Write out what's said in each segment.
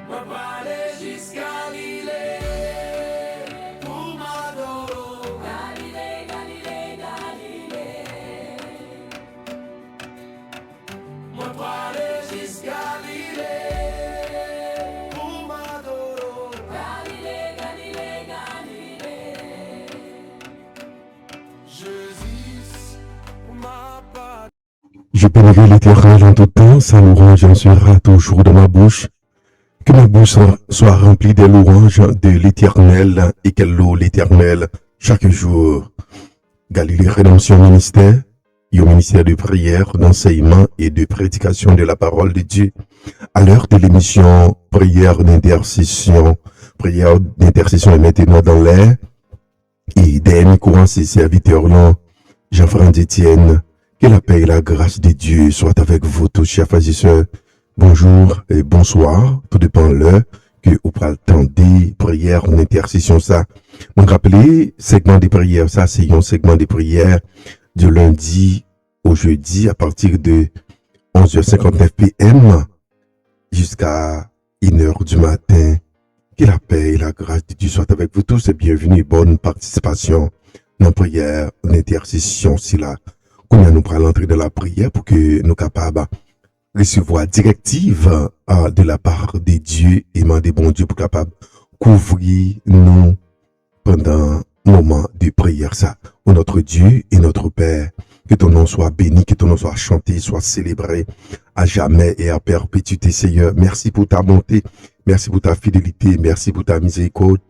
Moi aller jusqu'à Galilée pour m'adorer. Galilée, Galilée, Galilée. Moi aller jusqu'à Galilée pour m'adorer. Galilée, Galilée, Galilée. Jésus, ma part. Je bénirai l'Éternel en tout temps, sa louange en sera toujours dans ma bouche. Que ma bouche soit remplie des louanges de l'Éternel et qu'elle loue l'Éternel chaque jour. Galilée Rédemption Ministère, et au ministère de prière, d'enseignement et de prédication de la parole de Dieu. À l'heure de l'émission prière d'intercession est maintenant dans l'air. Et dernier courant, ses serviteurs, Jean-François Etienne. Que la paix et la grâce de Dieu soient avec vous tous, chers frères et sœurs. Bonjour et bonsoir, tout dépend de l'heure que vous prenez le temps de prière ou d'intercession. Ça, on rappelle, segment de prière, ça c'est un segment de prière du lundi au jeudi à partir de 11h59 p.m. jusqu'à 1h du matin. Que la paix et la grâce de Dieu soient avec vous tous et bienvenue, bonne participation dans la prière, d'intercession, si là. Qu'on nous prend l'entrée de la prière pour que nous capables recevoir directive de la part de Dieu et demander bon Dieu pour capable couvrir nous pendant un moment de prière. Ça, ô notre Dieu et notre Père, que ton nom soit béni, que ton nom soit chanté, soit célébré à jamais et à perpétuité, Seigneur. Merci pour ta bonté, merci pour ta fidélité, merci pour ta miséricorde,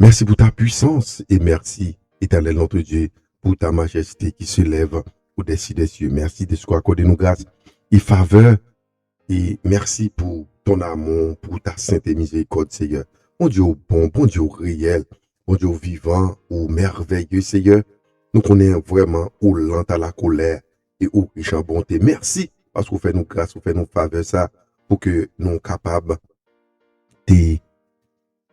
merci pour ta puissance et merci, éternel notre Dieu, pour ta majesté qui se lève au-dessus des cieux. Merci de ce qu'on accorde nous grâce et faveur. Et merci pour ton amour, pour ta sainte miséricorde, Seigneur. Bon Dieu bon, bon Dieu réel, bon Dieu vivant ou merveilleux, Seigneur. Nous connaissons vraiment où lent à la colère et où riche en bonté. Merci parce que vous faites nous grâce, vous faites nous faveur, ça, pour que nous soyons capables de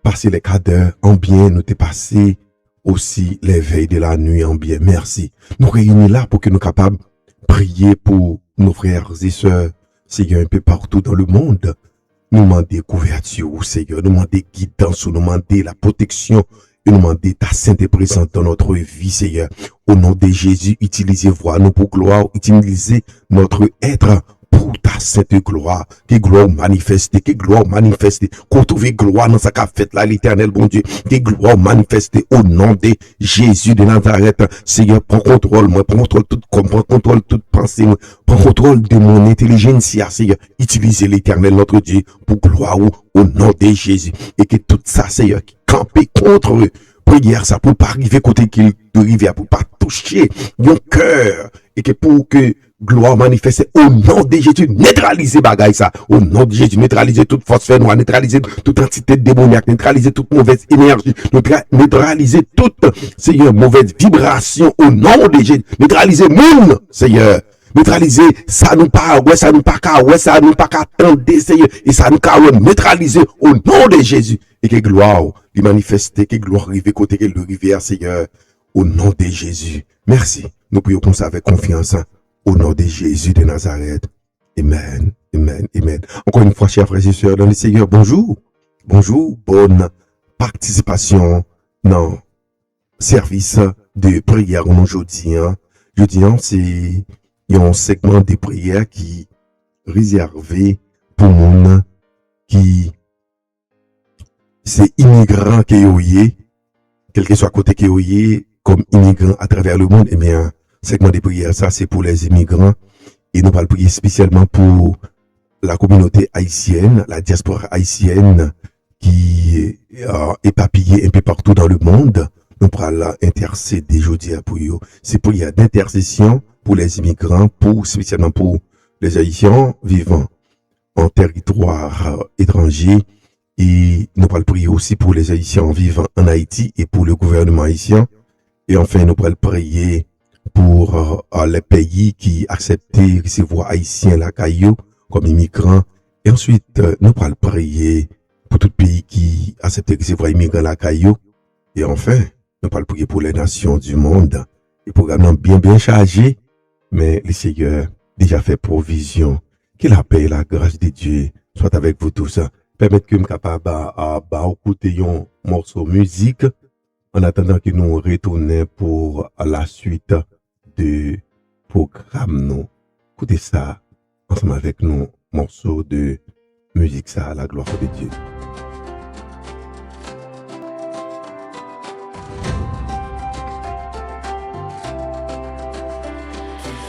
passer les quarts d'heure en bien, nous te passer aussi les veilles de la nuit en bien. Merci. Nous réunissons là pour que nous soyons capables de prier pour nos frères et sœurs, Seigneur, un peu partout dans le monde. Nous demandons couverture, Seigneur. Nous demandons guidance, nous demandons la protection et nous demandons ta sainte présence dans notre vie, Seigneur. Au nom de Jésus, utilisez voix nous pour gloire, utilisez notre être pour ta sainte gloire, que gloire manifeste, qu'on trouve gloire dans sa fête là, l'éternel bon Dieu, que gloire manifeste au nom de Jésus de Nazareth. Seigneur, prends contrôle, moi, prends contrôle prends contrôle toute pensée, moi, prends contrôle de mon intelligence, Seigneur, utilisez l'éternel notre Dieu pour gloire au nom de Jésus, et que tout ça, Seigneur, qui campe contre eux, prière ça, pour pas arriver côté qu'il doit arriver, pour pas toucher mon cœur, et que pour que gloire manifeste au nom de Jésus, neutraliser bagaille ça, au nom de Jésus, neutraliser toute force noire, neutraliser toute entité démoniaque, neutraliser toute mauvaise énergie, neutraliser toute, Seigneur, mauvaise vibration au nom de Jésus, neutraliser monde, Seigneur, neutraliser ça nous pas, ouais, ça nous pas qu'à, ouais, ça nous pas qu'à attendre, Seigneur, et ça nous qu'à neutraliser au nom de Jésus, et que gloire, lui manifester, que gloire arrive côté que le rivière, Seigneur, au nom de Jésus. Merci. Nous prions comme ça avec confiance, hein. Au nom de Jésus de Nazareth. Amen, amen, amen. Encore une fois, chers frères et sœurs dans le Seigneur, bonjour. Bonjour, bonne participation dans service de prière aujourd'hui. Jeudi, c'est un segment de prière qui est réservé pour monde qui c'est immigrant qui est, quel que soit côté qui est, comme immigrant à travers le monde, eh bien, segment de prière, ça, c'est pour les immigrants. Et nous allons prier spécialement pour la communauté haïtienne, la diaspora haïtienne qui est éparpillée un peu partout dans le monde. Nous allons intercéder aujourd'hui pour eux. C'est prière d'intercession pour les immigrants, spécialement pour les Haïtiens vivant en territoire étranger. Et nous allons prier aussi pour les Haïtiens vivant en Haïti et pour le gouvernement haïtien. Et enfin, nous allons prier pour les pays qui acceptent de recevoir Haïtiens la caillou comme immigrants. Et ensuite, nous allons prier pour tout pays qui accepte de recevoir immigrants la caillou. Et enfin, nous allons prier pour les nations du monde. Le programme est bien chargé, mais le Seigneur déjà fait provision. Que la paix et la grâce de Dieu soient avec vous tous. permettre que je capable écouter un morceau de musique en attendant que nous retournions pour la suite de programme nous. Écoutez ça ensemble avec nous, morceau de musique ça à la gloire de Dieu.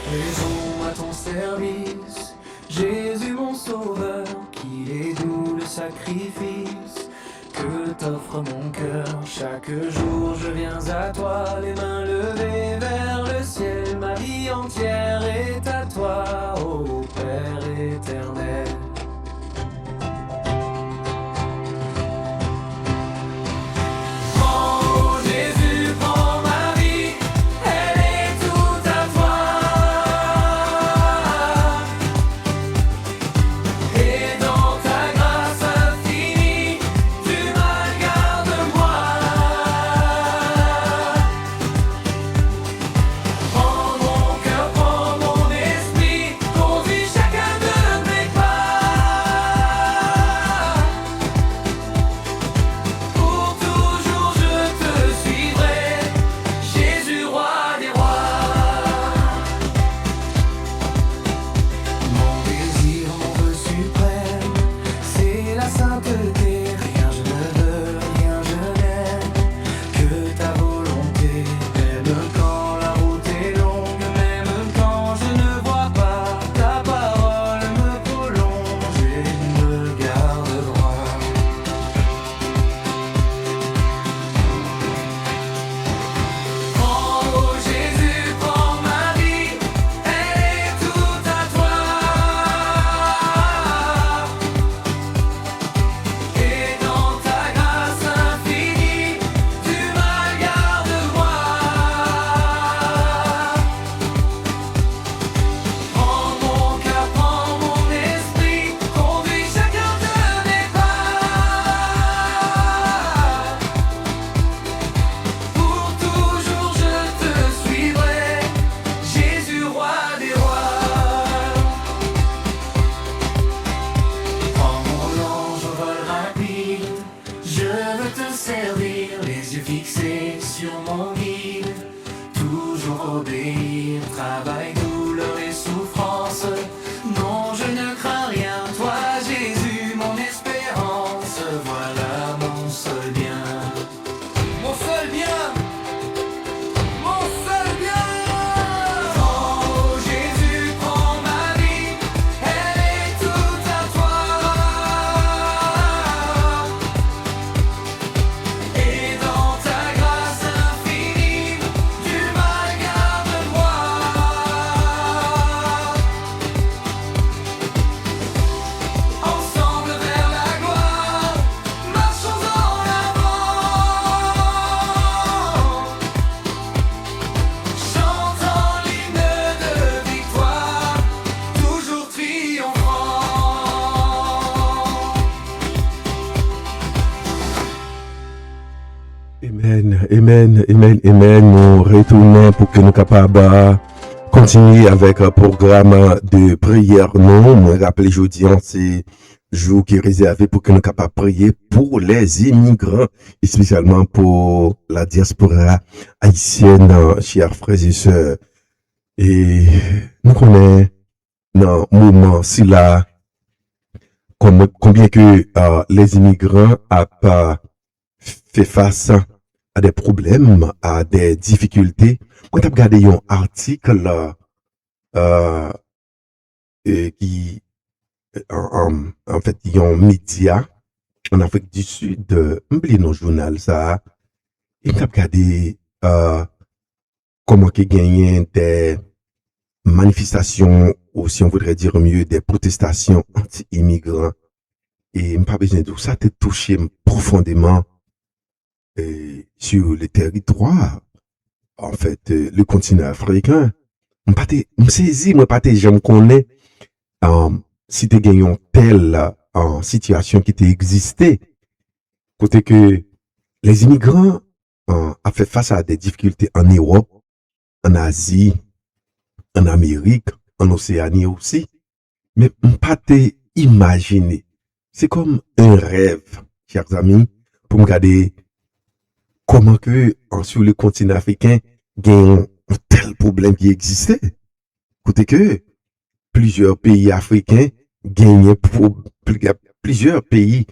Raison à ton service, Jésus mon sauveur, qu'il est doux le sacrifice que t'offre mon cœur. Chaque jour je viens à toi, les mains levées vers le ciel. Ma vie entière est à toi, ô Père éternel. Oh Jésus, prends ma vie, elle est toute à toi. Et dans ta grâce infinie, tu m'as garde-moi. Prends mon cœur, prends mon esprit, conduis chacun de mes pas. Pour toujours je te suivrai, Jésus roi des rois. Mon désir, mon vœu suprême, c'est la sainteté. Rien je ne veux, rien je n'aime, que ta volonté. Même quand la route est longue, même quand je ne vois pas, ta parole me prolonge et me garde droit. Oh Jésus, prends ma vie, elle est toute à toi. Et dans ta grâce infinie, tu m'as garde-moi. Prends mon cœur, prends mon esprit, conduis chacun de mes pas. Pour toujours je te suivrai, Jésus roi des rois. Prends mon ange au vol rapide, je veux te servir, les yeux fixés sur mon guide, toujours obéir, travail, douleur et souffrance. Non, je ne crains rien, toi Jésus, mon espérance, voilà mon seul bien. Mon seul bien, mon seul bien. Oh Jésus, prends ma vie, elle est toute à toi. Et dans ta grâce infinie, tu m'as garde-moi. Ensemble vers la gloire, marchons en avant. Chantant l'hymne de victoire, toujours triomphant. Amen, amen, amen, amen. Nous retournons pour que nous capables de continuer avec un programme de prière. Non, moi rappelle jeudi, c'est jour qui est réservé pour que nous capables de prier pour les immigrants, et spécialement pour la diaspora haïtienne, chers frères et sœurs. Et nous connaissons dans le moment si là, combien que les immigrants a pas fait face à des problèmes, à des difficultés. Quand tu as regardé un article qui, en fait, il y a un média en Afrique du Sud, oublié nos journal ça, et tu as regardé comment qu'il gagne des manifestations, ou si on voudrait dire mieux, des protestations anti-immigrants. Et pas besoin de tout ça, t'es touché profondément sur le territoire, en fait, le continent africain. Me saisi, moi, pas j'aime connaître si tu gagné une telle situation qui t'a existé, côté que les immigrants ont fait face à des difficultés en Europe, en Asie, en Amérique, en Océanie aussi, mais pas imaginer c'est comme un rêve, chers amis, pour me regarder comment que sur le continent africain, il y a un tel problème qui existait. Côté que plusieurs pays africains gagnaient plusieurs pays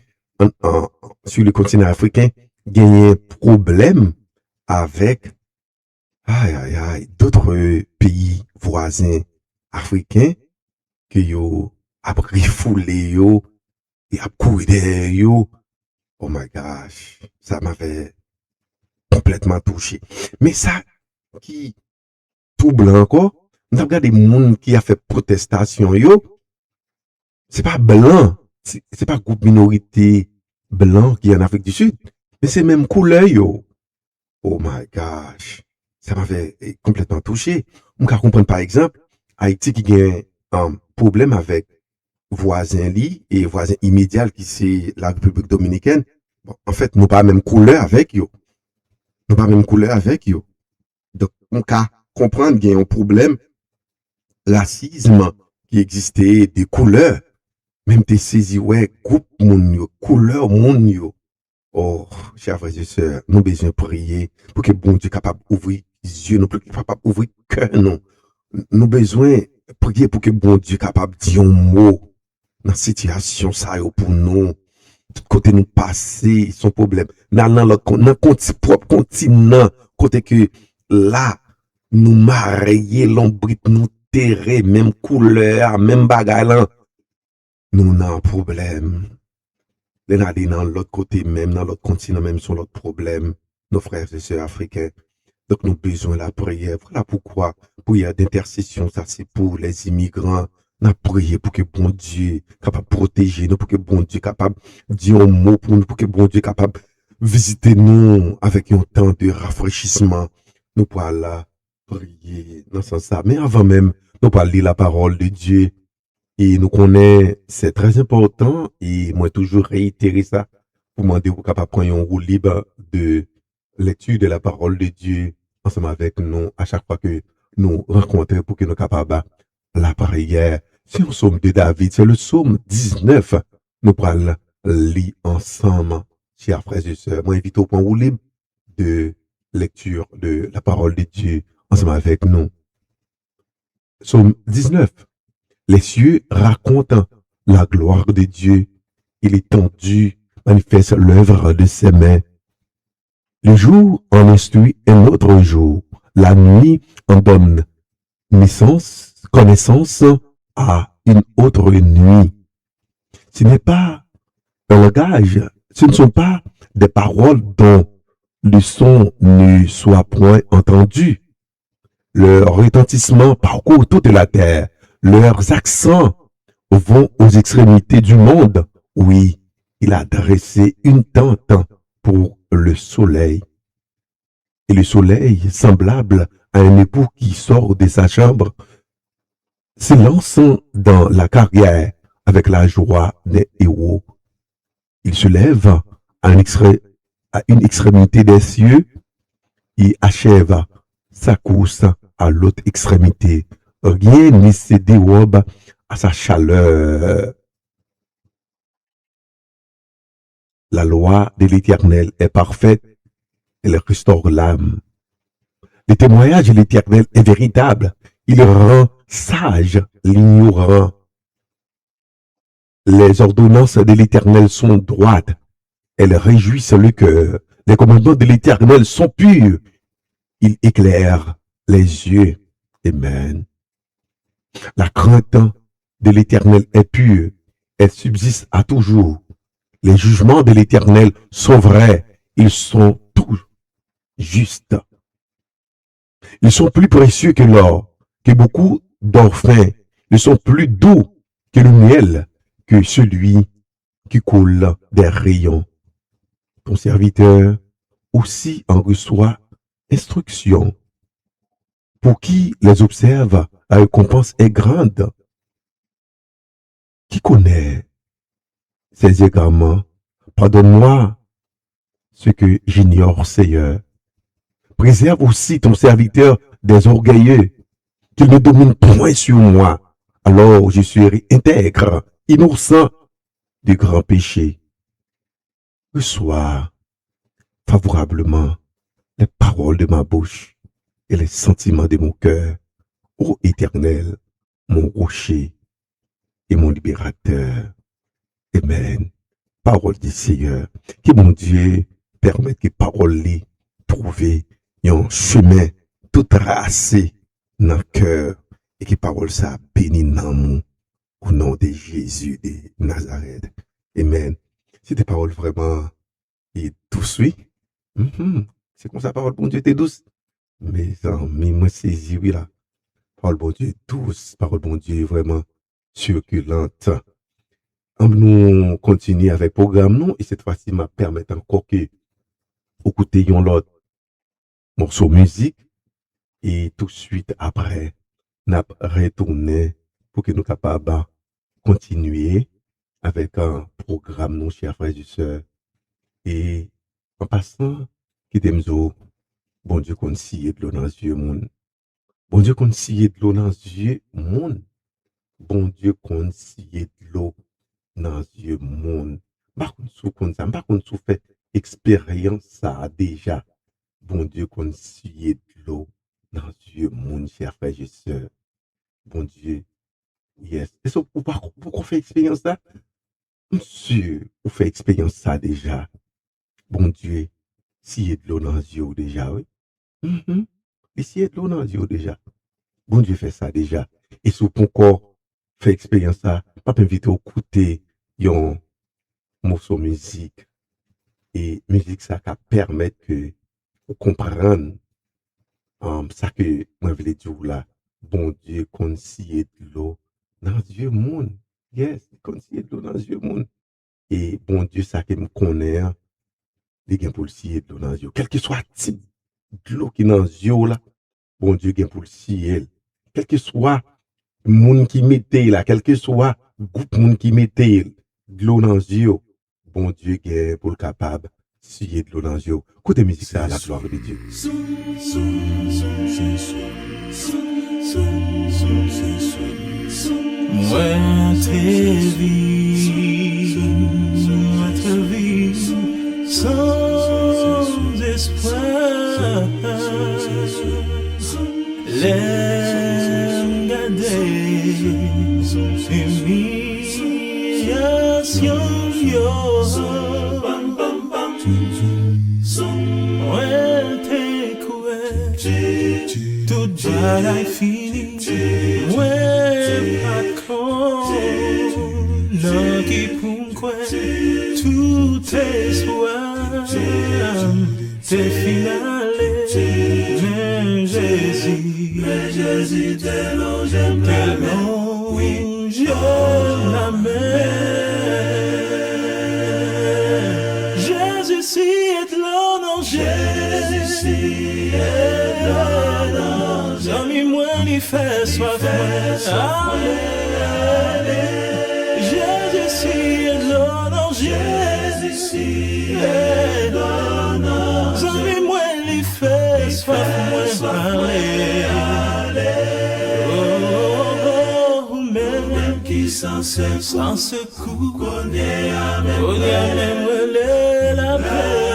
sur le continent africain gagnaient problème avec d'autres pays voisins africains que yo a refoulé yo et a couru derrière yo. Oh my gosh, ça m'avait complètement touché. Mais ça qui trouble encore, nous avons regardé des gens qui a fait protestation yo, c'est pas blanc, c'est pas groupe minorité blanc qui est en Afrique du Sud, mais c'est même couleur yo. Oh my gosh, ça m'avait complètement touché. On peut comprendre par exemple Haïti qui a un problème avec voisin li et voisin immédiat qui c'est la République dominicaine. Bon, en fait, nous pas même couleur avec yo. Nous pas même couleur avec yo. Donc on peut comprendre qu'il y a un problème racisme qui existait des couleurs. Même des saisi ouais groupe moun yo, couleur moun yo. Oh, chers frères et sœurs, nous besoin prier pour que bon Dieu capable d'ouvrir les yeux, nous capable d'ouvrir cœur, non. Nous besoin prier pour que bon Dieu capable de dire un mot dans la situation ça pour nous. Tout côté nous passer, son problème. Dans l'autre propre continent, côté que là, nous marier, l'ombre, nous terrer, même couleur, même bagaille là, nous avons un problème. Dans l'autre côté même, dans l'autre continent même, sur l'autre problème, nos frères et sœurs africains. Donc, nous avons besoin de la prière. Voilà pourquoi, prière d'intercession, ça c'est pour les immigrants. Nous avons prié pour que bon Dieu capable de protéger nous, pour que bon Dieu capable de dire un mot pour nous, pour que bon Dieu capable de visiter nous avec un temps de rafraîchissement. Nous pourrons là prier dans ce sens-là. Mais avant même, nous pourrons lire la parole de Dieu. Et nous connaissons, c'est très important, et moi toujours réitérer ça, pour demander vous capable de prendre un rôle libre de lecture de la parole de Dieu ensemble avec nous à chaque fois que nous rencontrons pour que nous capables la prière. C'est un psaume de David, c'est le psaume 19. Nous pourrons lire ensemble, chers frères et sœurs. Moi, invite au point rôle libre de lecture de la parole de Dieu ensemble avec nous. Psaume 19. Les cieux racontent la gloire de Dieu et l'étendue manifeste l'œuvre de ses mains. Le jour en instruit un autre jour, la nuit en donne connaissance à une autre nuit. Ce n'est pas un langage, ce ne sont pas des paroles dont le son ne soit point entendu. Leur retentissement parcourt toute la terre. Leurs accents vont aux extrémités du monde. Oui, il a dressé une tente pour le soleil. Et le soleil, semblable à un époux qui sort de sa chambre, s'élance dans la carrière avec la joie des héros. Il se lève à une extrémité des cieux et achève sa course à l'autre extrémité. Rien ne se dérobe à sa chaleur. La loi de l'Éternel est parfaite, elle restaure l'âme. Le témoignage de l'Éternel est véritable, il rend sage l'ignorant. Les ordonnances de l'Éternel sont droites, elles réjouissent le cœur. Les commandements de l'Éternel sont purs, ils éclairent les yeux. Amen. La crainte de l'Éternel est pure, elle subsiste à toujours. Les jugements de l'Éternel sont vrais, ils sont tous justes. Ils sont plus précieux que l'or, que beaucoup d'orphins. Ils sont plus doux que le miel, que celui qui coule des rayons. Ton serviteur aussi en reçoit instruction. Pour qui les observe, la récompense est grande. Qui connaît ces égarements? Pardonne-moi ce que j'ignore, Seigneur. Préserve aussi ton serviteur des orgueilleux, qu'il ne domine point sur moi. Alors je serai intègre, innocent, de grands péchés. Reçois favorablement les paroles de ma bouche et les sentiments de mon cœur, ô Éternel, mon rocher et mon libérateur. Amen. Parole du Seigneur. Que mon Dieu permette que parole li trouve un chemin tout tracé dans le cœur et que parole ça bénit dans nous au nom de Jésus de Nazareth. Amen. C'est des paroles vraiment douces, oui. C'est comme ça, parole bon Dieu, t'es douce. Mes amis, moi saisi, oui là. Parole bon Dieu douce, parole bon Dieu vraiment circulante. Nous continuons avec le programme, nous, et cette fois-ci, m'a permettre encore que écouter l'autre morceau musique, et tout de suite après, n'a retourné pour que nous capables continuer avec un programme, nos chers frères et sœurs. Et en passant, qui t'aime, bon Dieu, qu'on s'y de l'eau dans les yeux, moun. Bon Dieu, qu'on s'y de l'eau dans les yeux, moun. Bon Dieu, qu'on s'y de l'eau dans les yeux, moun. Par contre, sous fait expérience ça déjà. Bon Dieu, qu'on s'y de l'eau dans les yeux, moun, chers frères et sœurs. Bon Dieu, yes. Et ça, pourquoi faire expérience ça? Monsieur, vous faites expérience ça déjà. Bon Dieu, s'il y a de l'eau dans les yeux déjà, oui. Et s'il y a de l'eau dans les yeux déjà. Bon Dieu fait ça déjà. Et si ton corps fait expérience ça, pas inviter à écouter un morceau de musique. Et musique ça qui permet que vous compreniez ça que moi je voulais dire là. Bon Dieu, qu'on s'y ait de l'eau dans les yeux monde. Yes, qu'on s'y ait de l'eau dans les yeux monde. Et bon Dieu, ça que me connaît, il gagne pour le scier de l'eau dans les yeux. Quel que soit le type de l'eau qui est dans les yeux là, bon Dieu gagne pour le scier. Quel que soit le monde qui mettait là, quel que soit le groupe monde qui mettait de l'eau dans les yeux, bon Dieu gagne pour le capable de scier de l'eau dans les yeux. Écoutez musique ça à la gloire de Dieu. Moi te vis sans espoir, l'aime garder, humiliation, moi t'es couvert, toute bataille finie, moi pas de non qui pourquoi tout espoir t'es finale, mais Jésus tellement j'aime la mer. Jésus si est là, non Jésus est là, non jamais moi ni fait soif moi. Jésus est là, non Jésus est là, non jamais moi ni fait soif moi. Même qui sans secours, connaît même la paix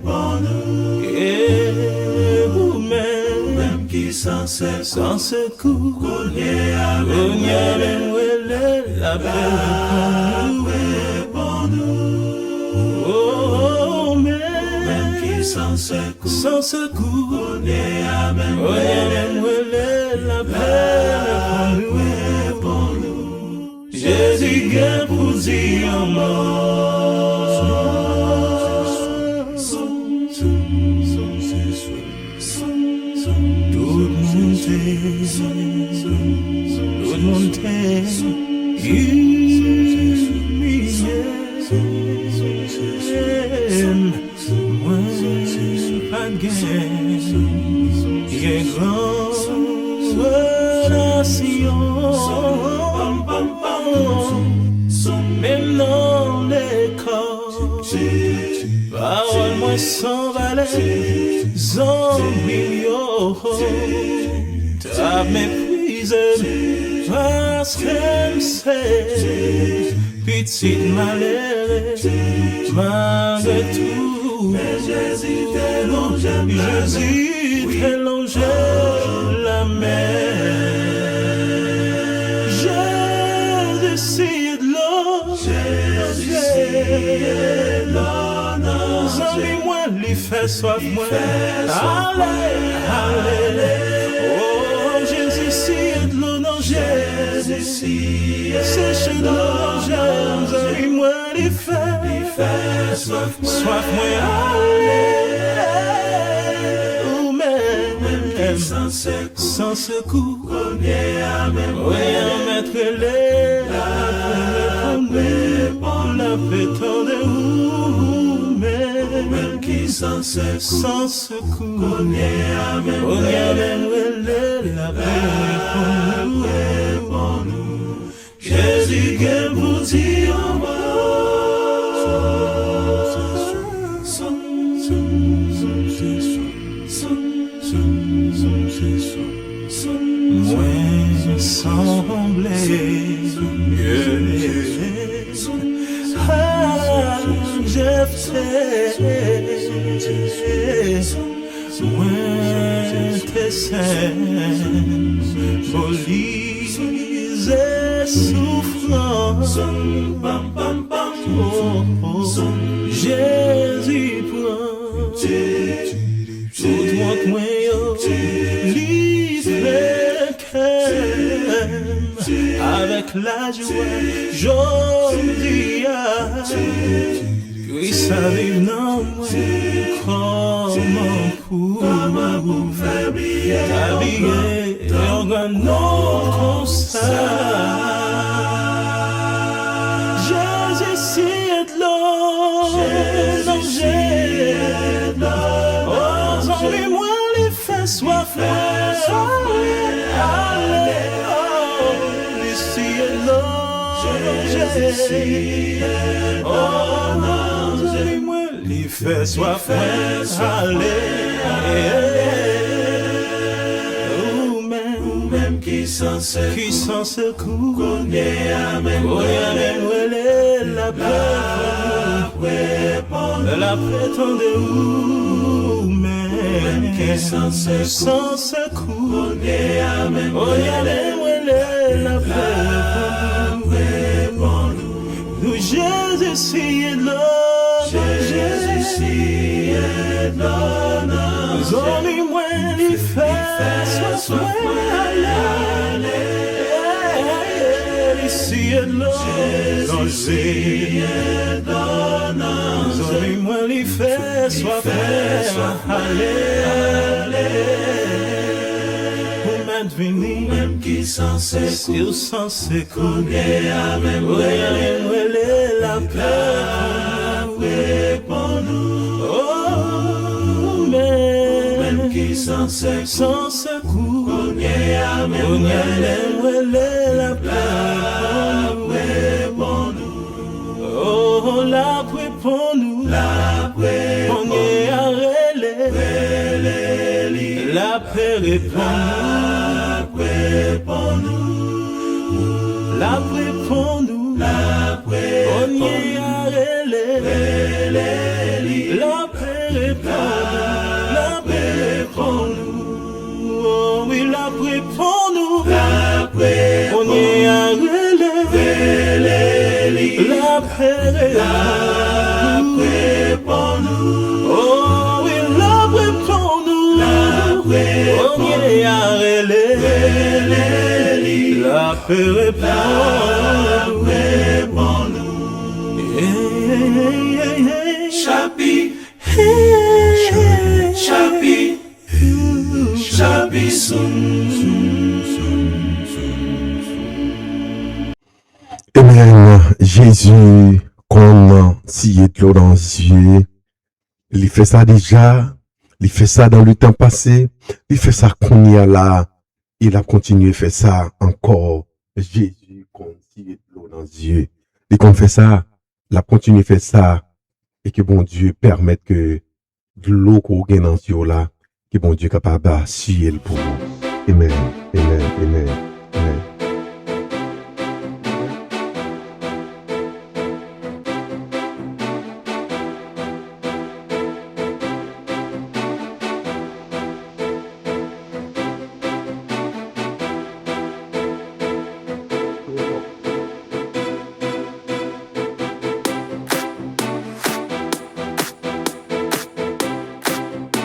pour nous. Et vous-même qui sans secours, connaît même la paix pour nous. Oh, même qui sans secours, connaît même la paix pour nous. Jésus gagne pour dire en mort. Tout le monde moi pas de guerre, grand nation. Même dans les corps, parole moi sans valet, sans millions, t'as méprisé parce qu'elle sait, Petite malheur, malgré tout. Mais Jésus fait longer la mer. Jésus sied l'eau, Zami moi li fait soif moi. Allez, oh Jésus sied l'eau non Jésus sèche de l'eau Zami moi li fait soif moi. Sans secours, oui, mettre les la pétan de vous, même qui sans secours, on y a même la paix pour nous. Jésus qui vous dit en moi semblé j'ai fait moi tes saints police et souffrance Jésus prend tout droit moi avec la joie, j'oublie puis ça vive non moi comment pour faire briller un non comme ça. Jésus c'est de l'eau, non j'ai de l'eau, oh moi les fait soif oh non, moi li fait soif, ou même qui sans secours, connaît à même la paix de vous, même qui sans secours, connaît à même la paix pour nous. Jésus sied l'eau, Zami moi li fait soif li sied l'eau, Zami moi li fait soif même qui sans secours, même la paix pour nous. Oh, même qui sans secours, même la paix pour nous. Oh, la paix pour nous, on est arrêté, la paix répond. Pour nous, la paix pour nous, on y est arrêté, la paix pour nous, oh oui la paix pour nous, on y est arrêté, la paix pour nous, oh oui la paix pour nous, on y est arrêté. La paix répond nous. Chapi, Amen. Jésus, comme s'il est l'eau dans les yeux, il fait ça déjà, il fait ça dans le temps passé, il fait ça qu'on y a là. Il a continué à faire ça encore. Jésus, comme s'il est l'eau dans les yeux. Et qu'on fait ça, il a continué à faire ça. Et que bon Dieu permette que l'eau qu'on gagne dans les yeux là, que bon Dieu est capable de suivre le pour nous. Amen, amen, amen, amen.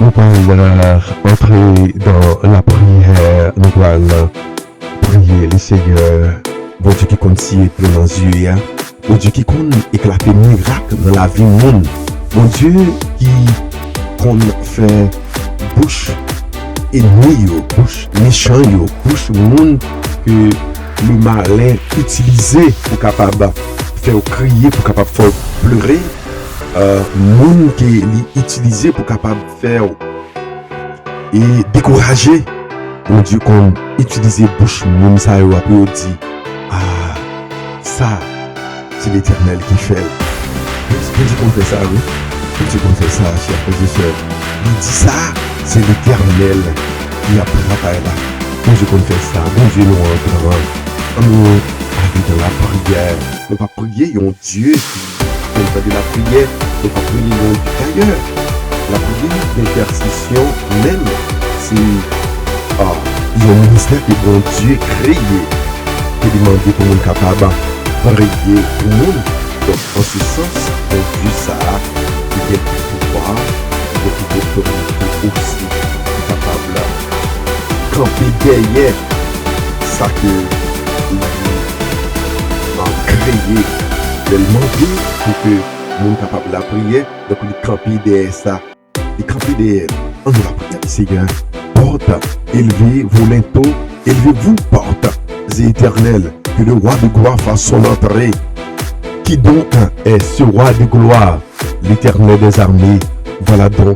nous allons entrer dans la prière. Nous allons prier le Seigneur. Bon Dieu qui continue plein dans les yeux. Bon Dieu qui compte éclater miracle dans la vie du monde. Bon Dieu qui compte faire bouche ennemi, bouche méchant, bouche monde que le malin utilisé pour capable faire crier, pour capable faire pleurer. Monde qui est utilisé pour capable faire et décourager. Mon Dieu qu'on utilise bouche monde ça et après on dit ah ça c'est l'Éternel qui fait. Bon Dieu qu'on fait ça, oui. Bon Dieu qu'on fait ça, chers frères et sœurs. Il dit ça, c'est l'Éternel qui a préparé là. Bon Dieu qu'on fait ça. Bon Dieu nous rentre nous aller dans la prière. Nous pas prier un Dieu qui fait de la prière. Nous pas prier un Dieu d'ailleurs. La prière d'intercession même, c'est il y a un ministère que bon Dieu créé qui demande pour nous capable prier pour nous. Donc en ce sens, bon Dieu ça il y a du pouvoir, beaucoup d'autorité aussi capable de camper derrière ça que il a créé, de demander pour que nous capable de prier, donc il camper derrière ça, il camper derrière. On va prier Seigneur. Porte, élevez vos linteaux, élevez-vous, porte, éternel, que le roi de gloire fasse son entrée. Qui donc est ce roi de gloire? L'Éternel des armées. Voilà donc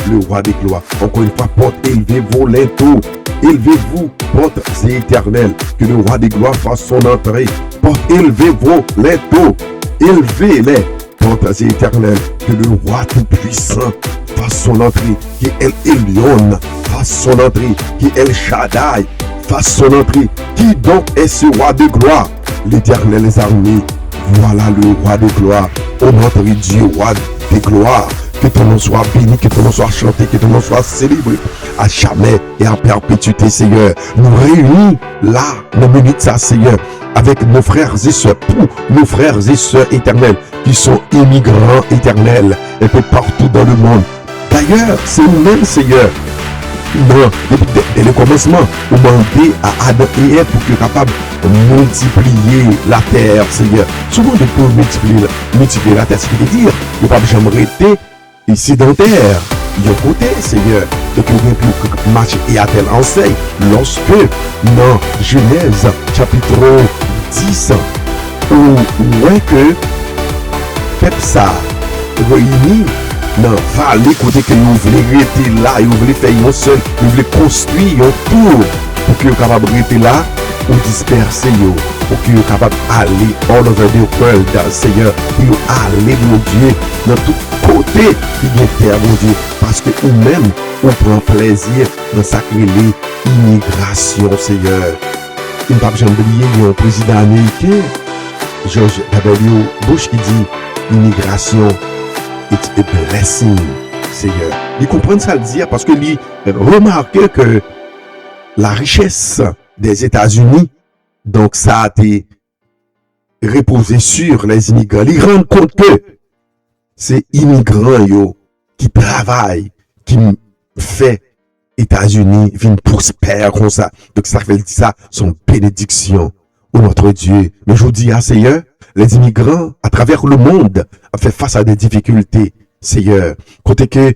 le roi de gloire. Encore une fois, porte, élevez vos linteaux, élevez-vous, porte, éternel, que le roi de gloire fasse son entrée. Porte, élevez vos linteaux, élevez-les, porte, éternel, que le roi tout-puissant fasse son entrée, qui est Elion, fasse son entrée, qui est El Shaddai, fasse son entrée. Qui donc est ce roi de gloire? L'Éternel des armées. Voilà le roi de gloire. Ô notre Dieu, roi de gloire. Que ton nom soit béni, que ton nom soit chanté, que ton nom soit célébré à jamais et à perpétuité, Seigneur. Nous réunis là, nos minutes, ça, Seigneur, avec nos frères et sœurs, pour nos frères et sœurs éternels qui sont immigrants éternels un peu partout dans le monde. D'ailleurs, c'est nous-mêmes, Seigneur, dès le commencement, nous demandons à Adam et Ève pour qu'ils soient capables de multiplier la terre, Seigneur. Souvent, de pour multiplier la terre, ce qui veut dire que nous ne pouvons jamais rester sédentaire. Il y a un côté, Seigneur, de trouver plus marcher et à telle enseigne. Lorsque, dans Genèse, chapitre 10, où voit que peuple ça réunit dans la vallée, côté que nous voulons rester là, et nous voulons faire un seul, nous voulons construire un tour pour que nous soyons capables de rester là, ou disperser, pour que nous soyons capables d'aller all over the world, Seigneur, pour aller, mon Dieu, dans tout côté qui vient terre, mon Dieu, parce que nous-mêmes, on prend plaisir dans sacrer l'immigration, Seigneur. Il ne faut pas oublier, il y a un président américain, George W. Bush, qui dit l'immigration it's a blessing, Seigneur. Il comprend ça le dire parce que lui remarque que la richesse des États-Unis, donc ça a été reposé sur les immigrants. Il rend compte que c'est immigrants qui travaillent, qui fait États-Unis viennent prospères comme ça. Donc ça fait dire ça, son bénédiction au notre Dieu. Mais je vous dis, Seigneur, les immigrants à travers le monde ont fait face à des difficultés, Seigneur. Côté que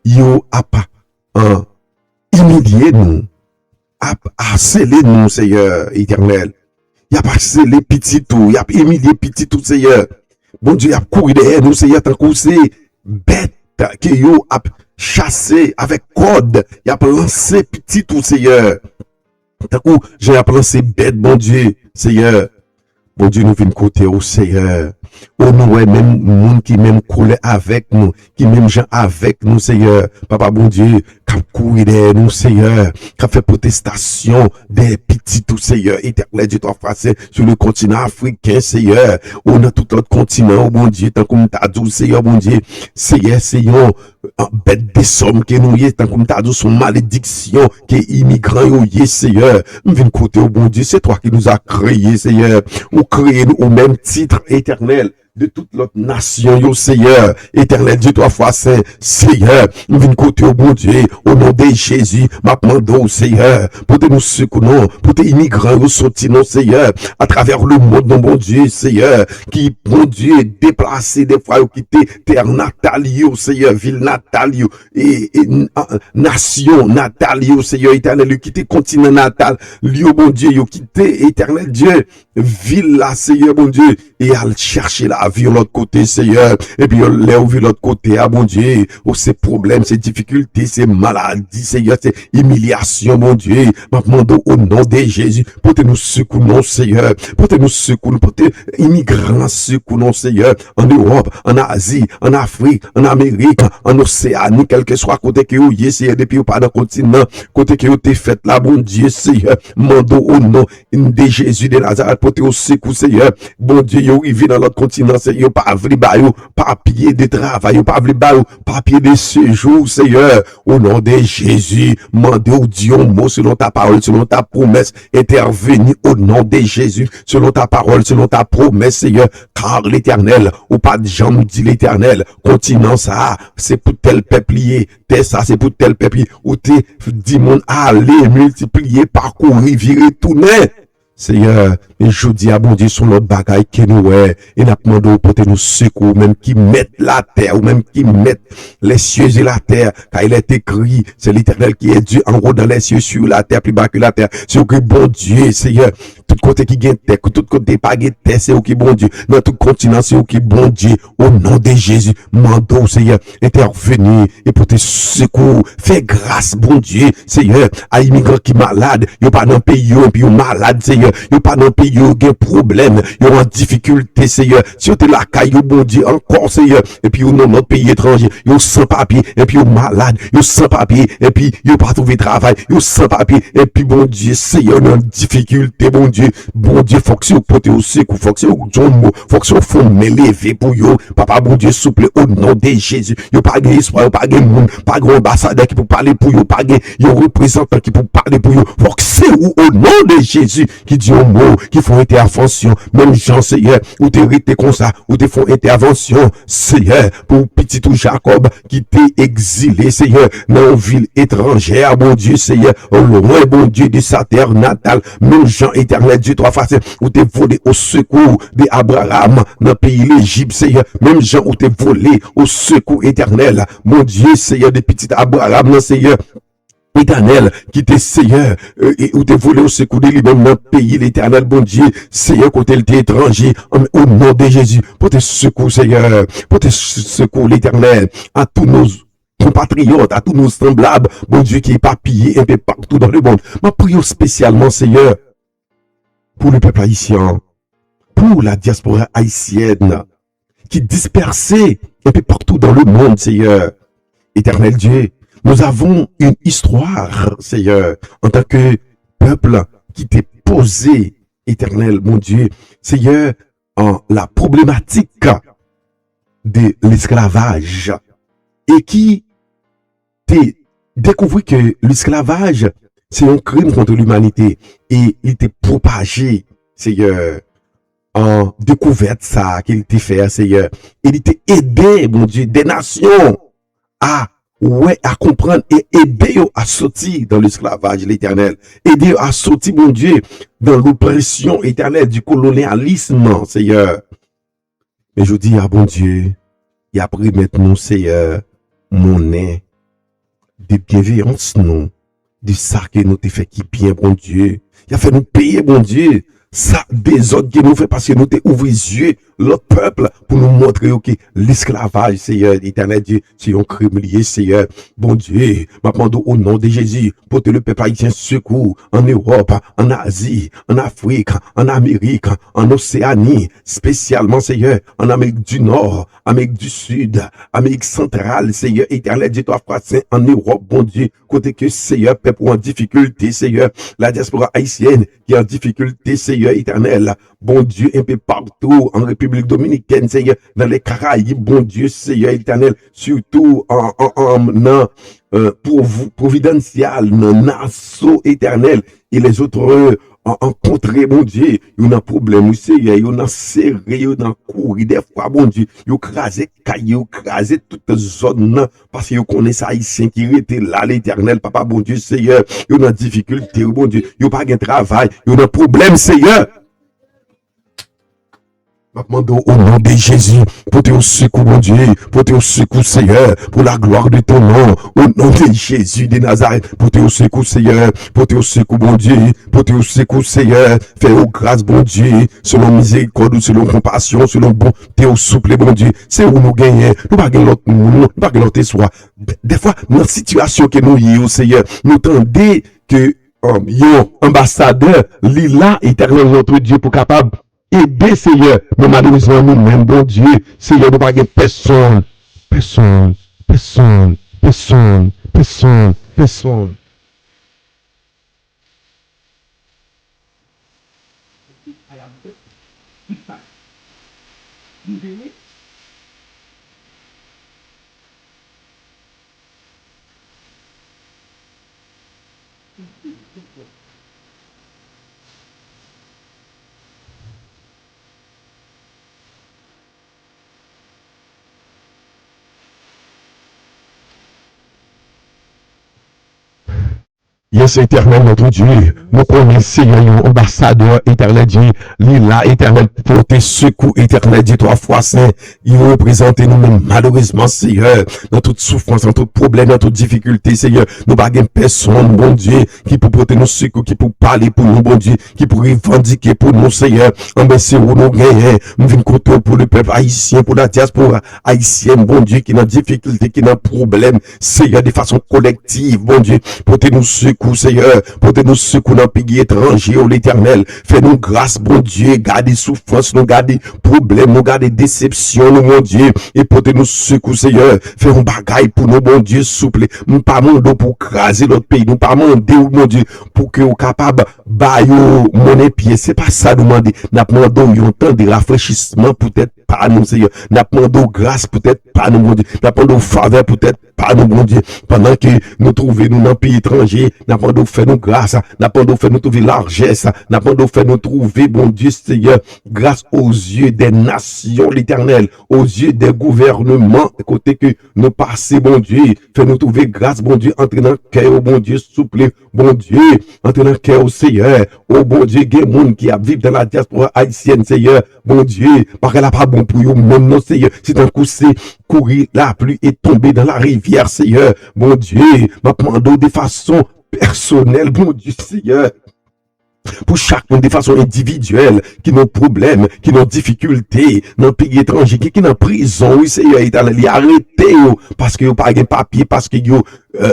yo a pas humilié nous, a harcelé nous, Seigneur éternel. Il a pas harcelé petit tout, il a humilié petit tout, Seigneur. Bon Dieu, il a couru derrière nous, Seigneur, tant que c'est bête que yo a chassé avec code, il a lancé petit tout, Seigneur. Tant que j'ai lancé bête, bon Dieu, Seigneur. Bon Dieu, nous venons côté au Seigneur. Oh, nous, même monde qui même coulait avec nous, qui même gens avec nous, Seigneur. Papa, bon Dieu, qui a couru derrière nous, Seigneur, qui a fait protestation des petits, tout, Seigneur, éternel Dieu, toi, français, sur le continent africain, Seigneur. Oh, dans tout autre continent, oh, bon Dieu, tant qu'on t'a dit, Seigneur, bon Dieu, Seigneur, bête des sommes que nous y est, tant comme t'as dit, son malédiction, qui est immigrant, yo, Seigneur. Viens côté au bon Dieu, c'est toi qui nous as créé, Seigneur. Ou créé nous au même titre éternel de toute l'autre nation, yo Seigneur, éternel Dieu, trois fois saint, Seigneur, nous venons côté au bon Dieu, au nom de Jésus, ma demande Seigneur, pour te nous secourir, pour te immigrants, nous sortir, non, Seigneur, à travers le monde, non, bon Dieu, Seigneur, qui, bon Dieu, déplacé des fois, ou quitté terre natale, yo, Seigneur, ville natale, yo, et nation natale, yo, Seigneur, éternel, yo, quitté continent natal, yo, bon Dieu, yo, quitté, éternel Dieu, ville là, Seigneur, bon Dieu, et à chercher la vie de l'autre côté, Seigneur. Et puis, on l'a vu l'autre côté, ah, bon Dieu, oh, ces problèmes, ces difficultés, ces maladies, Seigneur, ces humiliations, mon Dieu. Ma demande au nom de Jésus, pour te nous secourir, Seigneur, pour te nous secourir, pour te immigrants secourir, Seigneur, en Europe, en Asie, en Afrique, en Amérique, en Océanie, quel que soit côté que vous y Seigneur, depuis ou pas dans le continent, côté que vous t'es fait là, bon Dieu, Seigneur, mando au nom de Jésus de Nazareth, pour te au secours, Seigneur, bon Dieu, yo arrivé dans l'autre continent, Seigneur, pas vli ba yo papier de travail, pas vli ba yo papier de séjour, Seigneur, au nom de Jésus, mandez au Dieu mot selon ta parole, selon ta promesse, intervenir au nom de Jésus, selon ta parole, selon ta promesse, Seigneur, car l'Éternel, ou pas de gens, nous dit l'Éternel, continent ça, c'est pour tel peuple lié, ça, c'est pour tel peuple, ou t'es dit mon aller, multiplier, parcourir, virer, tourner. Seigneur, et je dis à bon Dieu sur notre bagaille que nous est, et nous demandons pour nous secours, même qui mettent la terre, ou même qui mettent les cieux et la terre, car il est écrit, c'est l'Éternel qui est Dieu en haut dans les cieux, sur la terre, plus bas que la terre. C'est que bon Dieu, Seigneur, tout côté qui gagne terre, tout côté pas gagne terre, c'est ok bon Dieu, dans tout continent, c'est ok bon Dieu, au nom de Jésus, mandons, Seigneur, intervenir, et pour tes secours, fais grâce, bon Dieu, Seigneur, à immigrants qui malades, y'a pas dans le pays, et puis y'a malade, Seigneur, y'a pas dans le pays, y'a un problème, y'a en difficulté, Seigneur, si y'a la caille, bon Dieu, encore, Seigneur, et puis y'a dans notre pays étranger, y'a sans papier, et puis y'a malade, y'a sans papier, et puis y'a pas trouvé travail, y'a sans papier, et puis bon Dieu, Seigneur, y'a en difficulté, bon Dieu, faut que vous portez au secours, faut que vous faut que vous m'élever pour yo, papa, bon Dieu, souple, au nom de Jésus, y'a pas d'espoir, y'a pas de monde, pas de ambassadeur qui peut parler pour yo, pas de représentant qui peut parler pour yo, faut que c'est au nom de Jésus, qui dit un mot, qui font intervention, même Jean, Seigneur, ou t'es resté comme ça, ou t'es font intervention, Seigneur, pour petit ou Jacob, qui t'est exilé, Seigneur, dans une ville étrangère, bon Dieu, Seigneur, au loin, bon Dieu, de sa terre natale, même Jean éternel, Dieu, trois faces, où t'es volé au secours d'Abraham, dans le pays l'Égypte, Seigneur, même Jean, où t'es volé au secours éternel, mon Dieu, Seigneur, de petit Abraham, non, Seigneur, éternel, qui t'es Seigneur, et où t'es volé au secours de lui-même dans le pays, l'éternel, bon Dieu, Seigneur, côté le étranger, au nom de Jésus, pour tes secours, Seigneur, pour tes secours, l'éternel, à tous nos compatriotes, à tous nos semblables, bon Dieu, qui est papillé un peu partout dans le monde. Ma prière spécialement, Seigneur, pour le peuple haïtien, pour la diaspora haïtienne, qui est dispersée un peu partout dans le monde, Seigneur, éternel Dieu, nous avons une histoire, Seigneur, en tant que peuple qui t'est posé, éternel, mon Dieu, Seigneur, en la problématique de l'esclavage et qui t'est découvert que l'esclavage, c'est un crime contre l'humanité et il t'est propagé, Seigneur, en découverte ça qu'il t'a fait, Seigneur. Il t'a aidé, mon Dieu, des nations à comprendre et aider à sortir dans l'esclavage, l'éternel. Aider à sortir, mon Dieu, dans l'oppression éternelle du colonialisme, Seigneur. Mais je dis à bon Dieu, et après maintenant, Seigneur, mon nez, de bienveillance, non, de ça que nous te fait qui bien, bon Dieu. Il a fait nous payer, bon Dieu, ça, des autres qui nous fait parce que nous te ouvert les yeux, le peuple, pour nous montrer que l'esclavage, Seigneur, éternel Dieu, c'est un crime lié, Seigneur. Bon Dieu, m'appelle au nom de Jésus, pour que le peuple haïtien secours en Europe, en Asie, en Afrique, en Amérique, en Océanie, spécialement, Seigneur, en Amérique du Nord, Amérique du Sud, Amérique centrale, Seigneur, éternel Dieu, toi, frère saint, en Europe, bon Dieu, côté que, Seigneur, peuple en difficulté, Seigneur, la diaspora haïtienne qui est en difficulté, Seigneur, éternel, bon Dieu, un peu partout, en République République Dominicaine, Seigneur, dans les Caraïbes, bon Dieu, Seigneur éternel, surtout pour vous, providential, dans Nassau éternel, et les autres en contrée, bon Dieu, il y a un problème, Seigneur, il y a un serré, il y a un courri, des fois, bon Dieu, il y a crasé caillou, crasé toute zone, parce qu'il connaît ça, haïtien qui était là, l'éternel, papa, bon Dieu, Seigneur, il y a une difficulté, bon Dieu, il n'y a pas de travail, il y a un problème, Seigneur. Au nom de Jésus, pour te secours, mon Dieu, pour te secours, Seigneur, pour la gloire de ton nom, au nom de Jésus de Nazareth, pour te secours, Seigneur, pour te secours, mon Dieu, pour te secours, Seigneur, fais-nous grâce, bon Dieu, selon miséricorde ou selon compassion, selon bonté au souple, bon Dieu, c'est où nous gagnons, nous pas l'autre monde, nous pas l'autre soi. Des fois, dans la situation que nous y sommes, Seigneur, nous tendons que, yon ambassadeur, lila, éternel notre Dieu, pour capable aider, Seigneur, mais malheureusement, nous-mêmes, bon Dieu, Seigneur, nous pas personne. Yes, éternel, notre Dieu, nous connaissons, Seigneur, ambassadeur éternel Dieu, lila éternel, pour tes secours éternel Dieu, 3 fois saint, il représente nous-mêmes, malheureusement, Seigneur, dans toute souffrance, dans tout problème, dans toute difficulté, Seigneur, nous n'avons personne, bon Dieu, qui peut porter nos secours, qui peut parler pour nous, bon Dieu, qui peut revendiquer pour nous, Seigneur, c'est où nous gagnons, nous venons compter pour le peuple haïtien, pour la diaspora haïtienne, bon Dieu, qui n'a difficulté, qui n'a problème, Seigneur, de façon collective, bon Dieu, porter nos secours, Seigneur, portez-nous secours dans le pays étranger, oh l'éternel. Fais-nous grâce, bon Dieu, gardez souffrance, nous gardez problèmes, nous gardez déception, nous, mon Dieu, et portez-nous secours, Seigneur. Fais un bagaille pour nous, bon Dieu, souple. Nous pas mandons pour craser notre pays, nous pas mandons, mon Dieu, pour que vous capable, baillot, mon pied. C'est pas ça, nous demander. Nous demandons un temps de rafraîchissement, peut-être pas nous, Seigneur. Nous demandons grâce, peut-être pas nous, mon Dieu. Nous demandons faveur, peut-être pas nous, mon Dieu. Pendant que nous trouvons nous dans le pays étranger, nous demandons fait nous grâce, nous demandons fait nous trouver largesse, nous demandons fait nous trouver, bon Dieu, Seigneur, grâce aux yeux des nations, l'éternel, aux yeux des gouvernements, côté que nous passons, bon Dieu, fait nous trouver grâce, bon Dieu, entrer dans le cœur, bon Dieu, souple, bon Dieu, entrer dans le cœur, au Seigneur, oh bon Dieu, il y a des gens qui vivent dans la diaspora haïtienne, Seigneur, bon Dieu, parce qu'elle n'a pas bon pour eux, même non, Seigneur, c'est un coup, c'est courir la pluie et tomber dans la rivière, Seigneur, bon Dieu, m'a demandé de façon personnelle, bon Dieu, Seigneur, pour chacun de façon individuelle, qui ont problème, qui ont difficulté, dans le pays étranger, qui sont en prison, oui, Seigneur, il a arrêté, parce qu'ils n'ont pas de papier, parce qu'ils ont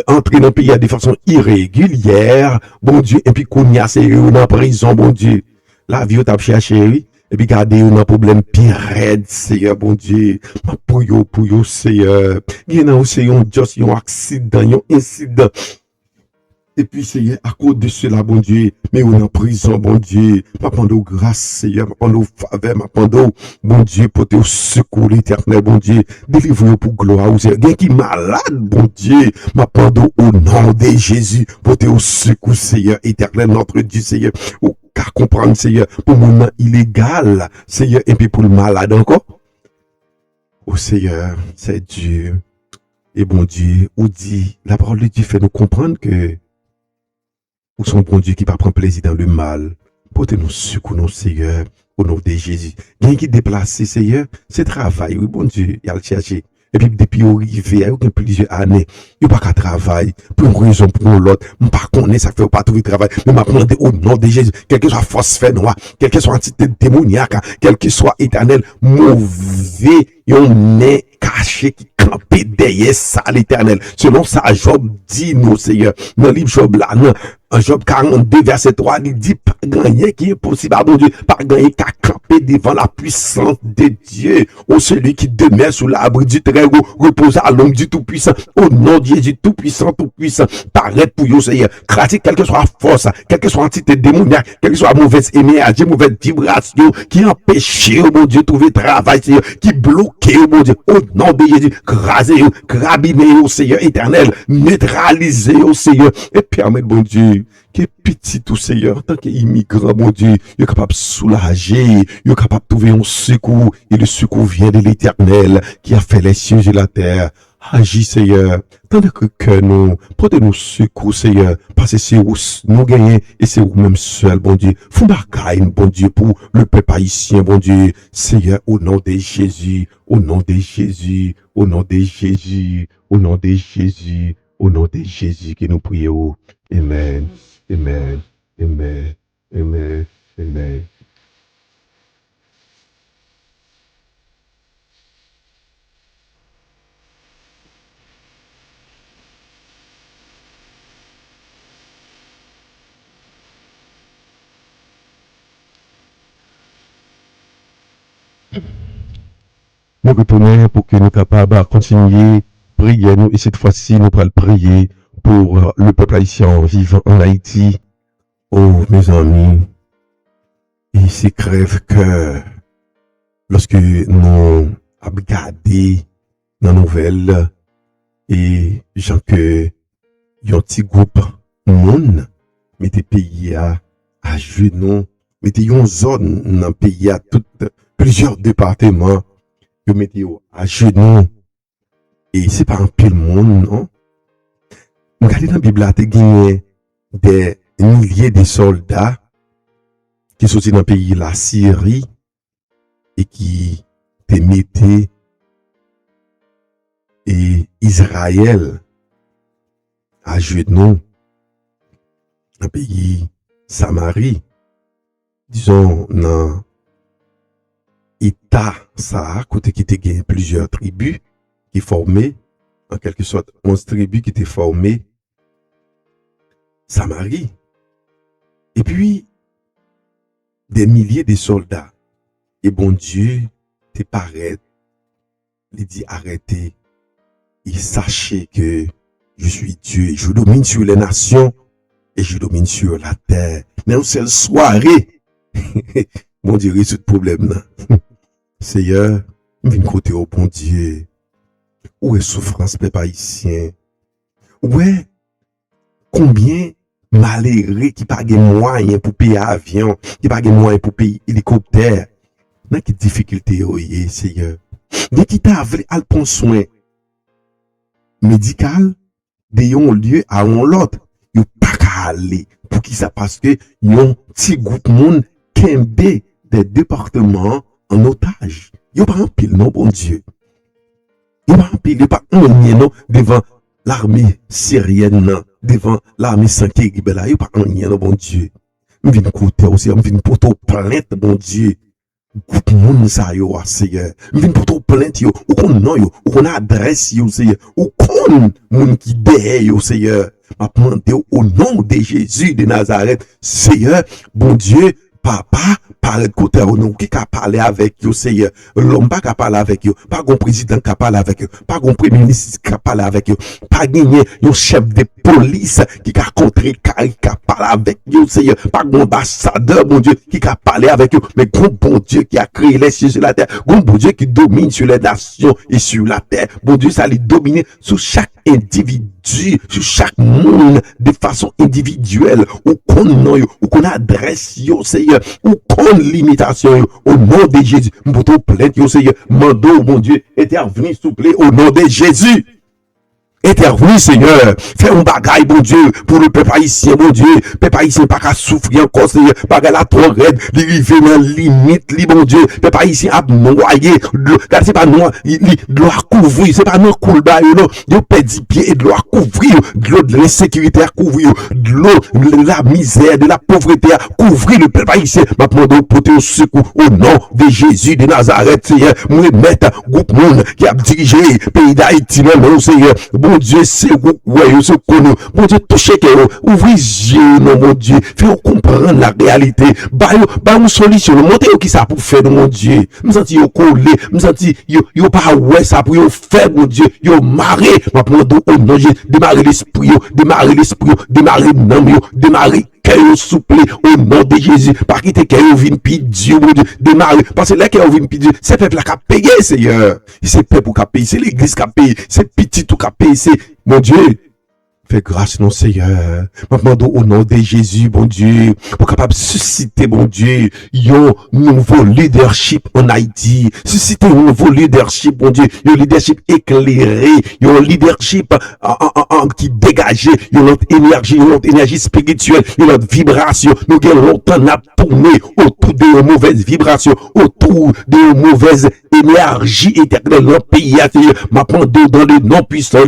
entré dans le pays de façon irrégulière, bon Dieu, et puis qu'on y a, c'est en prison, bon Dieu. La vie, t'as cherché, oui. Et puis, gardez un problème pire raide, Seigneur, bon Dieu. Pour yo, Seigneur. Il y a aussi un accident, un incident. Et puis, Seigneur, à cause de cela, bon Dieu, mais on est en prison, bon Dieu. M'appendons grâce, Seigneur, m'appendons faveur, m'appendons, bon Dieu, pour te secours l'éternel, bon Dieu. Délivre-nous pour gloire, vous êtes qui malade, bon Dieu. M'appendons au nom de Jésus, pour te secours, Seigneur, éternel, notre Dieu, Seigneur. Car comprendre, Seigneur, pour mon illégal, Seigneur, et puis pour le malade encore. Oh Seigneur, c'est Dieu. Et bon Dieu, ou dit, la parole de Dieu fait nous comprendre que ou son bon Dieu qui va prendre plaisir dans le mal. Portez-nous secours, nos Seigneur, au nom de Jésus. Il y a qui déplacer, Seigneur, c'est travail, oui, bon Dieu, il a le chercher. Et puis, depuis arrivé, il y a plusieurs années, il n'y a pas qu'à travail, pour une raison, pour l'autre. Je ne connais pas, ça fait pas trouver travail. Mais je demande au nom de Jésus, quel que soit force fait noire, quel que soit entité démoniaque, quel que soit éternel, mauvais, yon est caché qui campé derrière ça, l'éternel. Selon ça, Job dit, nous, Seigneur, dans le livre Job là, En Job 42, verset 3, il dit, pas gagner qui est possible, bon Dieu, pas gagner qu'à camper devant la puissance de Dieu. Oh, celui qui demeure sous l'arbre du Très-Haut, repose à l'ombre du Tout-Puissant. Au nom de Jésus, Tout-Puissant, paraît pour vous, Seigneur. Craser quelle que soit la force, quelle que soit l'entité démoniaque, quelle que soit la mauvaise énergie, mauvaise vibration, qui empêche, oh mon Dieu, trouver travail, Seigneur, qui bloque, oh mon Dieu, au nom de Jésus, craser, crabiner, oh Seigneur éternel, neutraliser, oh Seigneur, et permettre, bon Dieu, qui est petit tout Seigneur, en tant qu'immigrant, mon Dieu, il est capable de soulager, il est capable de trouver un secours, et le secours vient de l'Éternel, qui a fait les cieux et la terre. Agis, Seigneur, tandis que nous, portez-nous secours, Seigneur, parce que c'est où nous gagnons, et c'est où même seul, bon Dieu. Fou bagaille, bon Dieu, pour le peuple haïtien, bon Dieu. Seigneur, au nom de Jésus, au nom de Jésus, au nom de Jésus, au nom de Jésus, au nom de Jésus, que nous prions. Amen. Amen. Amen. Amen. Amen. Nous retournons pour que nous capables de continuer prier nous et cette fois-ci nous allons prier pour le peuple haïtien vivant en Haïti. Oh mes amis, et c'est crève-cœur lorsque nous regardons dans la nouvelle et gens que un petit groupe monde mettez pays à genoux, mettez une zone dans le pays à plusieurs départements, vous mettez à genoux. Et c'est pas un pile monde, non? Regardez dans la Bible, il y a des milliers de soldats qui sont dans le pays de la Syrie et qui te mettaient et Israël à genoux dans le pays Samarie, disons dans État ça, côté qui te gagne plusieurs tribus qui formaient, en quelque sorte 11 tribus qui étaient formées Samarie. Et puis des milliers de soldats. Et bon Dieu te paraît, il dit arrêtez et sachez que je suis Dieu, je domine sur les nations et je domine sur la terre. Mais une seule soirée, mon Dieu résout le problème là. Seigneur, viens côté au bon Dieu. Où est souffrance peuple haïtien? Où est combien malheureux qui pas de moyens pour payer avion, qui pas de moyens pour payer hélicoptère? Dans quelle difficulté oyez, Seigneur? Dès qu'il t'a voulu à prendre soin médical de un lieu à un autre, il pas qu'à aller. Pour qui ça? Parce que yon petit groupe monde kembe des départements en otage. Yon pas un pile, non, bon Dieu. Yon pas un pile, yon pas un non, devant l'armée syrienne, non, devant l'armée sanké, yon pas un non, bon Dieu. M'vin côté aussi, m'vin porter plainte, bon Dieu. Groupe monde ça yo, Seigneur. M'vin porter plainte yo, ou kon non yo, ou kon adresse yo, Seigneur. Ou kon moun qui derrière yo, Seigneur. M'a demandé au nom de Jésus de Nazareth, Seigneur, bon Dieu, Papa, parle de côté au nom qui a parlé avec vous, Seigneur. L'homme pas qu'à parler avec vous, pas un président qui a parlé avec vous, pas un premier ministre qui a parlé avec vous, pas gagné un chef de police qui a contré qui a parlé avec vous, Seigneur. Pas un ambassadeur, mon Dieu, qui a parlé avec vous, mais grand bon Dieu qui a créé les cieux sur la terre, grand bon Dieu qui domine sur les nations et sur la terre. Bon Dieu, ça les domine sur chaque individu, sur chaque monde de façon individuelle, ou qu'on adresse, yo, Seigneur, ou qu'on limitation, yo, au nom de Jésus. M'poto plainte, yo, Seigneur, mando, mon Dieu, intervenez, s'il vous plaît, au nom de Jésus. Intervenez, Seigneur. Fais un bagaille, bon Dieu, pour le peuple haïtien, bon Dieu. Peuple haïtien, pas qu'à souffrir encore, Seigneur. Pas qu'à la trop raide, l'arrivée dans limite, bon Dieu. Peuple haïtien a noyé. C'est pas noir, l'eau a couvrir. C'est pas non cool, bah, non. Yo pèdi pied et de l'eau à couvrir. De l'eau de l'insécurité à couvrir. De l'eau de la misère, de la pauvreté à couvrir le peuple haïtien. Ma demande pour te secours au nom de Jésus de Nazareth, Seigneur. Moi, mettre groupe monde qui a dirigé pays d'Haïti, non, Seigneur. Bon Bon Dieu, c'est ouais, ce qu'on bon Dieu, touchez que ouvrez les yeux, non, mon Dieu, faites comprendre la réalité. Bah, une solution, montez qui ça pour faire, mon Dieu. Me senti yo collé, me senti yo pas ouais ça pour yo faire, mon Dieu, yo marrer. Ma prendre au nom de démarrer l'esprit, démarrer l'âme, démarrer cœur souple au nom de Jésus. Pas quitter cœur vinn pi Dieu, mon Dieu, démarrer. Parce que là cœur vinn pi Dieu, c'est peuple qui a payé, Seigneur. C'est peuple qui a payé, c'est l'église qui a payé, c'est petit tout qui a payé, c'est mon Dieu. Fais grâce, non, Seigneur. Maintenant, au nom de Jésus, bon Dieu, pour capable de susciter, bon Dieu, un nouveau leadership en Haïti. Susciter un nouveau leadership, bon Dieu, un leadership éclairé, un leadership qui dégage, une autre énergie spirituelle, une autre vibration. Nous avons longtemps à tourner autour de mauvaises vibrations, autour de mauvaises énergies éternelles dans le pays. Maintenant, dans le nom puissant,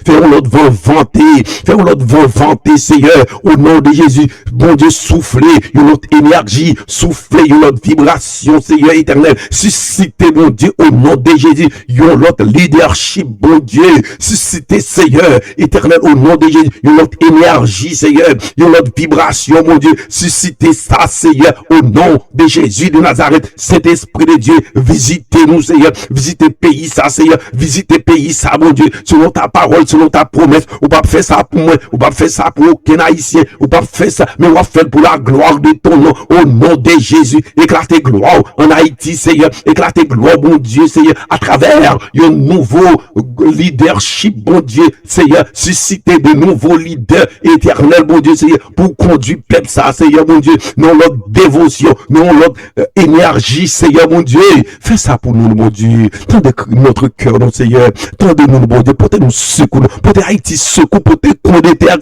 faisons notre vent vanter. Fais-nous notre vent vanter, Seigneur, au nom de Jésus. Bon Dieu, soufflez, une autre énergie, soufflez, une autre vibration, Seigneur éternel. Suscitez, mon Dieu, au nom de Jésus, une autre leadership, bon Dieu. Suscitez, Seigneur éternel, au nom de Jésus, une autre énergie, Seigneur, une autre vibration, mon Dieu. Suscitez ça, Seigneur, au nom de Jésus de Nazareth. Cet esprit de Dieu, visitez-nous, Seigneur. Visitez pays, ça, Seigneur. Visitez pays, ça, mon Dieu. Selon ta parole, selon ta promesse, ou pas faire ça pour moi, ou pas faire ça pour aucun haïtien, ou pas faire ça, mais on va faire pour la gloire de ton nom, au nom de Jésus. Éclatez gloire en Haïti, Seigneur. Éclatez gloire, bon Dieu, Seigneur, à travers un nouveau leadership, bon Dieu, Seigneur. Suscitez de nouveaux leaders éternels, bon Dieu, Seigneur, pour conduire peuple ça, Seigneur, mon Dieu, non l'autre dévotion, non l'autre énergie, Seigneur, mon Dieu. Fais ça pour nous, mon Dieu. Tendez notre cœur, non, Seigneur. Tendez-nous, bon Dieu, portez nous secours, portez Haïti secours, portez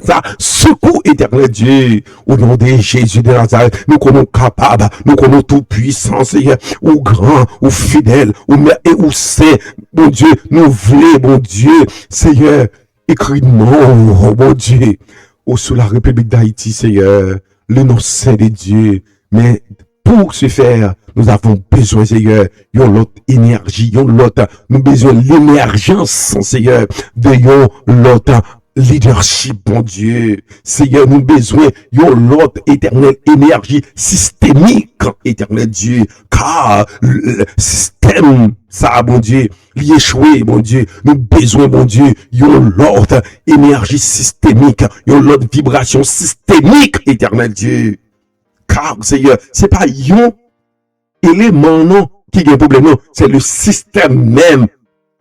ça, secours éternel Dieu, au nom de Jésus de Nazareth, nous connaissons capables, nous connaissons tout puissant, Seigneur, ou grand, ou fidèle, ou mère et ou saint, bon Dieu, nous voulons, bon Dieu, Seigneur, écrit non, bon Dieu, ou sous la République d'Haïti, Seigneur, le nom saint de Dieu, mais pour ce faire, nous avons besoin, Seigneur, yon l'autre énergie, yon l'autre, nous avons besoin de l'émergence, Seigneur, de yon l'autre leadership, bon Dieu. Seigneur, nous avons besoin de l'autre éternelle énergie systémique, éternel Dieu. Car le système, ça, bon Dieu, il échoué, bon Dieu. Nous avons besoin, bon Dieu, de l'autre énergie systémique, de l'autre vibration systémique, éternel Dieu. Car, Seigneur, c'est pas yon élément, non, qui a un problème, non. C'est le système même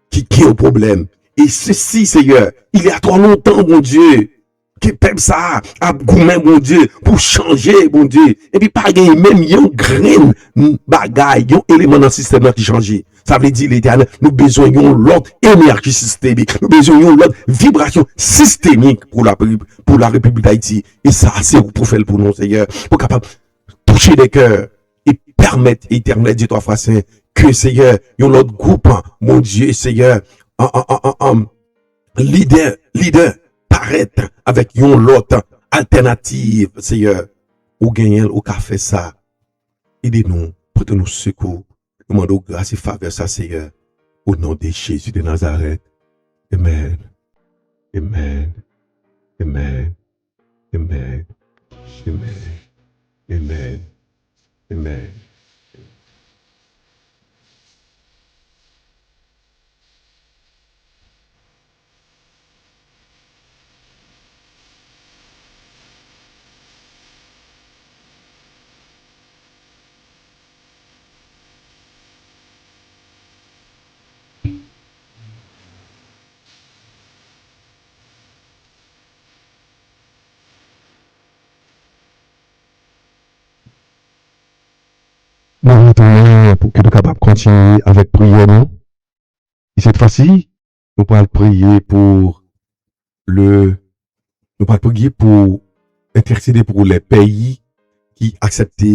qui a un problème. Et ceci, Seigneur, il y a trop longtemps, mon Dieu, que peuple ça a goûté, mon Dieu, pour changer, mon Dieu. Et puis, pas gagner même yon grain, bagaille, yon élément dans le système qui change. Ça veut dire, l'éternel, nous besoin yon l'autre énergie systémique, nous besoin yon l'autre vibration systémique pour la République d'Haïti. Et ça, c'est pour faire pour nous, Seigneur, pour capable toucher les cœurs et permettre, éternel Dieu, toi, frère Saint, que, Seigneur, yon l'autre groupe, mon Dieu, Seigneur, leader, paraître avec une l'autre alternative, Seigneur, ou gagner, ou qu'a fait ça. Aidez-nous, portez-nous secours, demandons grâce et faveur, ça, Seigneur, au nom de Jésus de Nazareth. Amen. Amen. Amen. Amen. Amen. Amen. Amen. Nous retournons pour que nous capables de continuer avec prière, non? Et cette fois-ci, nous allons prier pour intercéder pour les pays qui acceptent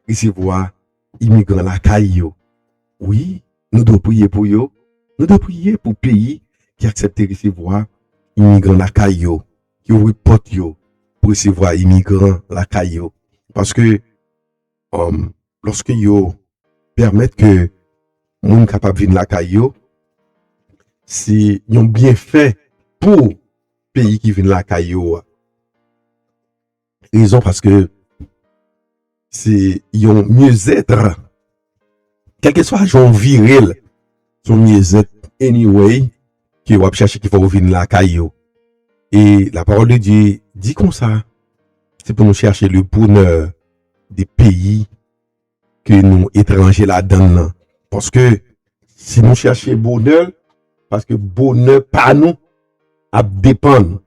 recevoir immigrants la caillou. Oui, nous devons prier pour eux. Nous devons prier pour pays qui acceptent recevoir immigrants la caillou, qui reportent pour recevoir immigrants la caillou. Parce que, lorsque yo permettent que moun capable venir la caillou, si yon bien fait pour pays qui viennent la caillou. Raison parce que c'est ils ont mieux-être. Quel que soit genre viril, son mieux-être anyway, qui va chercher qu'il faut venir la caillou. Et la parole de Dieu dit comme ça. C'est pour nous chercher le bonheur des pays que nous étrangers là-dedans. Parce que si nous cherchons bonheur, parce que bonheur pas nous, à dépendre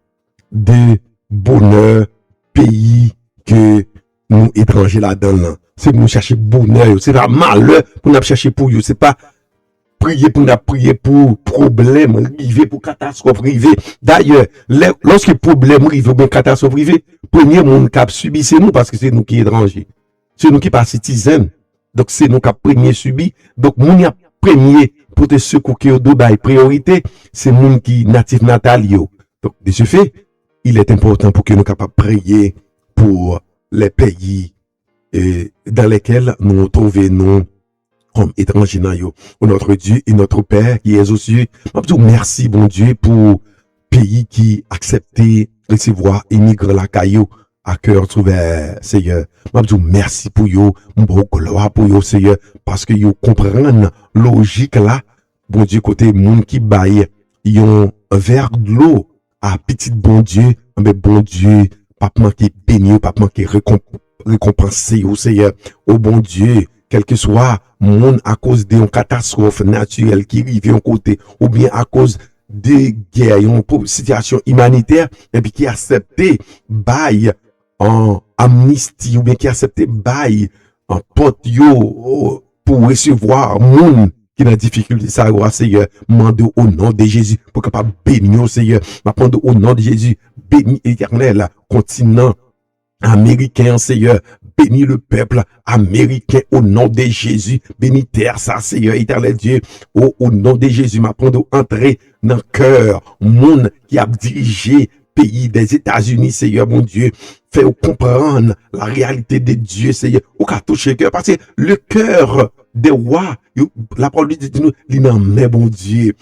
de bonheur pays que nous étrangers là-dedans. C'est pour nous chercher bonheur, c'est pas malheur pour nous chercher pour eux, c'est pas prier pour problème arrivé pour catastrophe arrivé. D'ailleurs, lorsque problème arrive ou bien catastrophe arrivé, premier monde qui a subi c'est nous parce que c'est nous qui étrangers. C'est nous qui pas citoyens. Donc c'est nous qui a premier subi. Donc moun y a premier pour te secourir de bail priorité, c'est moun qui natif natal yo. Donc de ce fait, il est important pour que nous capables prier pour les pays dans lesquels nous nous trouvons nous comme étrangers dans yo. Notre Dieu et notre Père qui est aux cieux. Merci bon Dieu pour pays qui accepté recevoir immigrer la caillou à cœur ouvert, Seigneur. Merci pour yo, bon gloire pour yo, Seigneur, parce que yo comprennent logique là, bon Dieu côté monde qui baille, ils ont un verre de l'eau à petit bon Dieu, mais bon Dieu, pas manquer béni, pas manquer récompenser au Seigneur, au bon Dieu, quel que soit monde à cause d'une catastrophe naturelle qui arrive en côté, ou bien à cause de guerre, une situation humanitaire, et puis qui accepté bail en amnistie, ou bien qui accepté bail en porte yo pour recevoir monde qui dans difficulté ça, Seigneur, mande au nom de Jésus pour capable bénir Seigneur, m'appendre au nom de Jésus, béni éternel continent américain, Seigneur, bénis le peuple américain au nom de Jésus, bénis terre ça, Seigneur éternel Dieu, au nom de Jésus, m'apprendre à entrer dans le cœur, monde qui a dirigé pays des États-Unis, Seigneur mon Dieu, fait comprendre la réalité de Dieu, Seigneur, ou qu'à toucher le cœur, parce que le cœur des rois, la parole dit nous, il n'en met bon Dieu,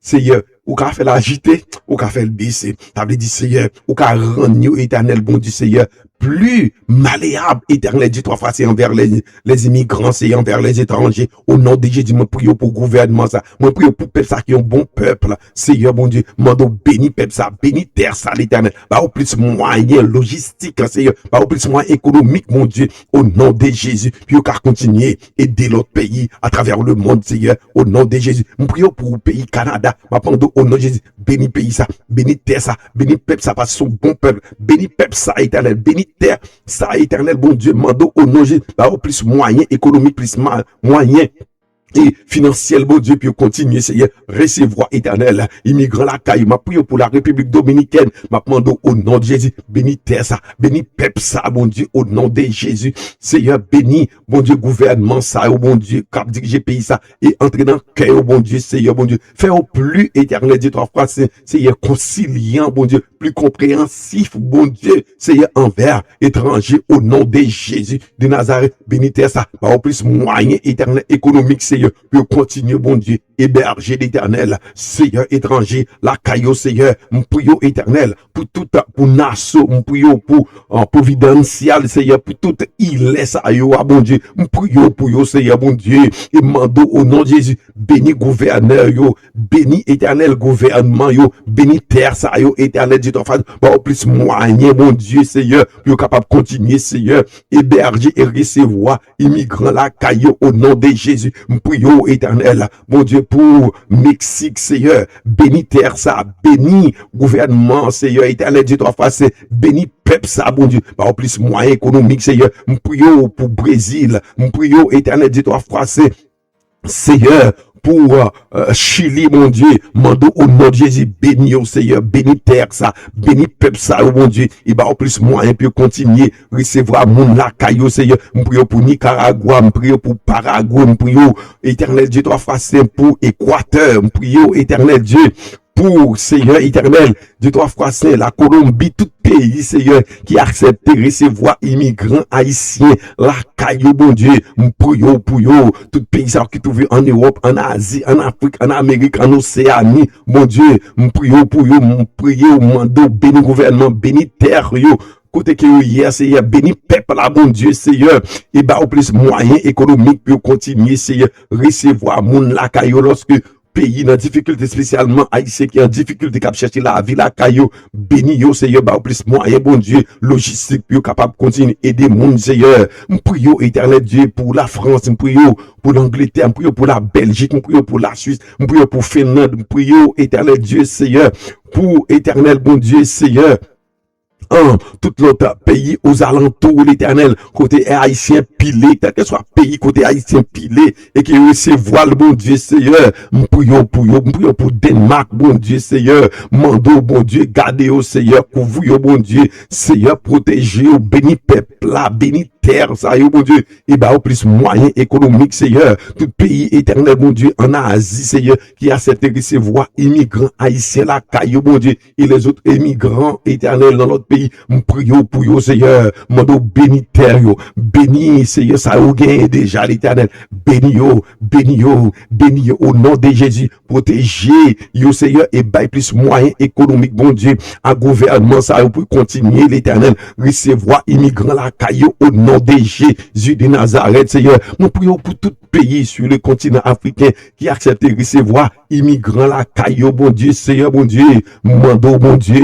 Seigneur, ou qu'à faire l'agiter, ou qu'à faire le baisser, t'as dit Seigneur, ou qu'à rendre éternel bon Dieu, Seigneur, plus malléable, éternel Dieu, trois fois, c'est envers les immigrants, c'est envers les étrangers, au nom de Jésus, moi prie pour le gouvernement, ça, moi prie pour peuple ça, qui est un bon peuple, Seigneur, bon Dieu, mando béni peuple ça, béni terre ça, l'éternel, bah, au plus moyen logistique, Seigneur, bah, au plus moyen économique, mon Dieu, au nom de Jésus, puis au cas continuer, aider l'autre pays à travers le monde, Seigneur, au nom de Jésus, nous prions pour le pays Canada, bah, au nom de Jésus, béni pays ça, béni terre ça, béni peuple ça, parce que son bon peuple, béni peuple ça, éternel, béni terre, ça, éternel, bon Dieu, mando au nom de Jésus, bah, au plus moyen économique, plus moyen et financier, bon Dieu, puis continuer, Seigneur, recevoir éternel, immigrant la caille, ma prière pour la République Dominicaine, ma demande au nom de Jésus, béni terre ça, béni peuple ça, bon Dieu, au nom de Jésus, Seigneur, béni, bon Dieu, gouvernement ça, au bon Dieu, cap diriger pays ça, et entrer dans le cœur, au bon Dieu, Seigneur, bon Dieu, faire au plus éternel, Dieu, trois fois, Seigneur, conciliant, bon Dieu, plus compréhensif, bon Dieu, Seigneur, envers étranger, au nom de Jésus, de Nazareth, béni terre ça, au plus moyen éternel, économique, Seigneur, puis continuer, bon Dieu, héberger l'éternel, Seigneur étranger, la caillou, Seigneur, mon prions éternel, pour tout, pour Nassau, mon prions pour, providentiel, Seigneur, pour tout, il est ça, yo, bon Dieu, mon prions pour yo, Seigneur, bon Dieu, et mando au nom de Jésus, béni gouverneur, yo, béni éternel gouvernement, yo, béni terre, ça, yo, éternel, Dieu, ton frère, au plus moyen, bon Dieu, Seigneur, puis capable de continuer, Seigneur, héberger et recevoir, immigrant la caillou, au nom de Jésus, mon prions éternel, bon Dieu, pour Mexique, Seigneur, béni terre ça, béni gouvernement, Seigneur, éternel Dieu, trois fois, c'est béni peuple ça, bon Dieu, bah, en plus moyen économique, Seigneur, mon prions pour Brésil, mon prions éternel Dieu, trois fois, c'est Seigneur, pour Chili, mon Dieu, mando au nom de Jésus, béni au Seigneur, béni terre ça, béni peuple ça, oh mon Dieu, et bah, en plus moyen peut continuer, recevoir mon la caillou, Seigneur, mon prions pour Nicaragua, mon prions pour Paraguay, mon prions éternel Dieu, trois fois, c'est pour Équateur, mon prions éternel Dieu, pour, Seigneur éternel, de trois fois saint, la Colombie, tout pays, Seigneur, qui accepte de recevoir immigrants haïtiens, la caillou, bon Dieu, pour yo, tout pays ça qui trouve en Europe, en Asie, en Afrique, en Amérique, en Océanie, bon Dieu, pour yo, mando, béni gouvernement, béni terre, yo, côté que hier, Seigneur, béni peuple là, bon Dieu, Seigneur, et bah, au plus moyens économiques pour continuer, Seigneur, recevoir moun la caillou lorsque pays dans difficulté, spécialement haïtien qui en difficulté, qui a cherché la vie, la caillou, béni yo, Seigneur, bah, au plus moyen, bon Dieu, logistique, pour capable de continuer, aider moun, Seigneur, m'prie éternel Dieu, pour la France, m'prie pour l'Angleterre, m'prie pour la Belgique, m'prie pour la Suisse, m'prie pour Finlande, m'prie éternel Dieu, Seigneur, pour éternel, bon Dieu, Seigneur, tout l'autre pays aux alentours, l'éternel, côté haïtien pilé, tel que soit pays côté haïtien pilé, et qui recevoir le bon Dieu, Seigneur, m'prions pour Danemark, bon Dieu, Seigneur, mando, bon Dieu, gardez au Seigneur, couvre bon Dieu, Seigneur, protégez au béni peuple, là, béni terre, ça y est, bon Dieu, et bah, au plus moyen économique, Seigneur, tout pays éternel, bon Dieu, en Asie, Seigneur, qui accepte de recevoir immigrants haïtiens, la caillou, bon Dieu, et les autres immigrants éternels dans l'autre pays, m'prions pour yo, Seigneur, mando béni terre, yo, béni, Seigneur, ça y est déjà l'éternel, béni yo, au nom de Jésus, protégez, yo, Seigneur, et bah, plus moyen économique, bon Dieu, un gouvernement, ça y est, pour continuer l'éternel, recevoir immigrants, la caillou, au nom de Jésus de Nazareth, Seigneur. Nous prions pour tout pays sur le continent africain qui accepte de recevoir immigrants la caillou, bon Dieu, Seigneur, bon Dieu, mando, bon Dieu,